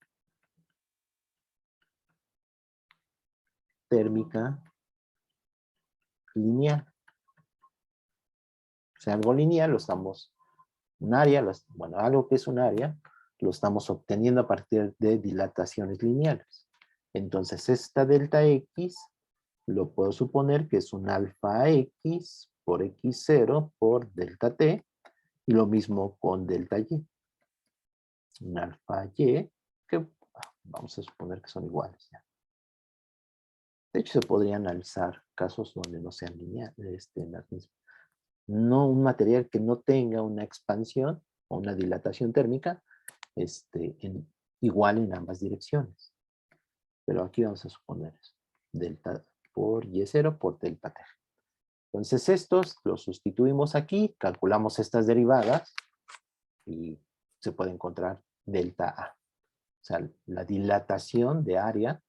térmica lineal. O sea, algo lineal lo estamos Un área, bueno, algo que es un área, lo estamos obteniendo a partir de dilataciones lineales. Entonces, esta delta X, lo puedo suponer que es un alfa X por X0 por delta T, y lo mismo con delta Y. Un alfa Y, que vamos a suponer que son iguales. ¿Ya? De hecho, se podrían alzar casos donde no sean lineales, las mismas. No un material que no tenga una expansión o una dilatación térmica igual en ambas direcciones. Pero aquí vamos a suponer eso. Delta por Y0 por delta T. Entonces estos los sustituimos aquí, calculamos estas derivadas y se puede encontrar delta A. O sea, la dilatación de área.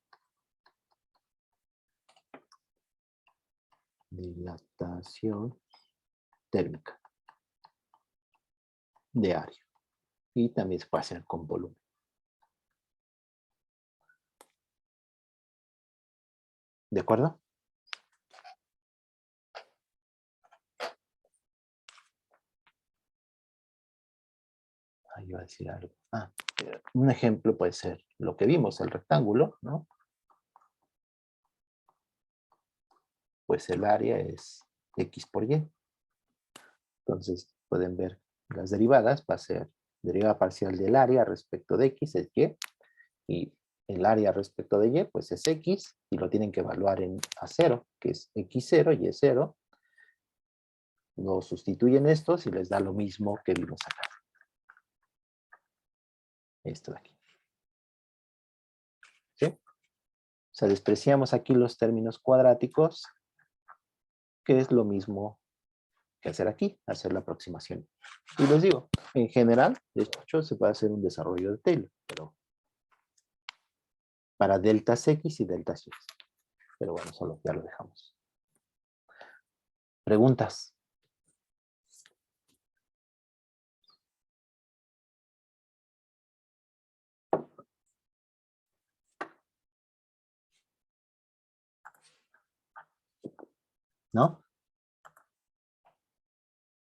Dilatación térmica de área. Y también se puede hacer con volumen. ¿De acuerdo? Ahí iba a decir algo. Un ejemplo puede ser lo que vimos, el rectángulo, ¿no? Pues el área es X por Y. Entonces pueden ver las derivadas, va a ser derivada parcial del área respecto de X es Y, y el área respecto de Y pues es X, y lo tienen que evaluar en A0, que es X0 y Y0. Lo sustituyen estos y les da lo mismo que vimos acá. Esto de aquí. ¿Sí? O sea, despreciamos aquí los términos cuadráticos, que es lo mismo que hacer aquí, hacer la aproximación. Y les digo, en general, de hecho, se puede hacer un desarrollo de Taylor, pero para deltas X y deltas Y. Pero bueno, solo ya lo dejamos. ¿Preguntas? ¿No?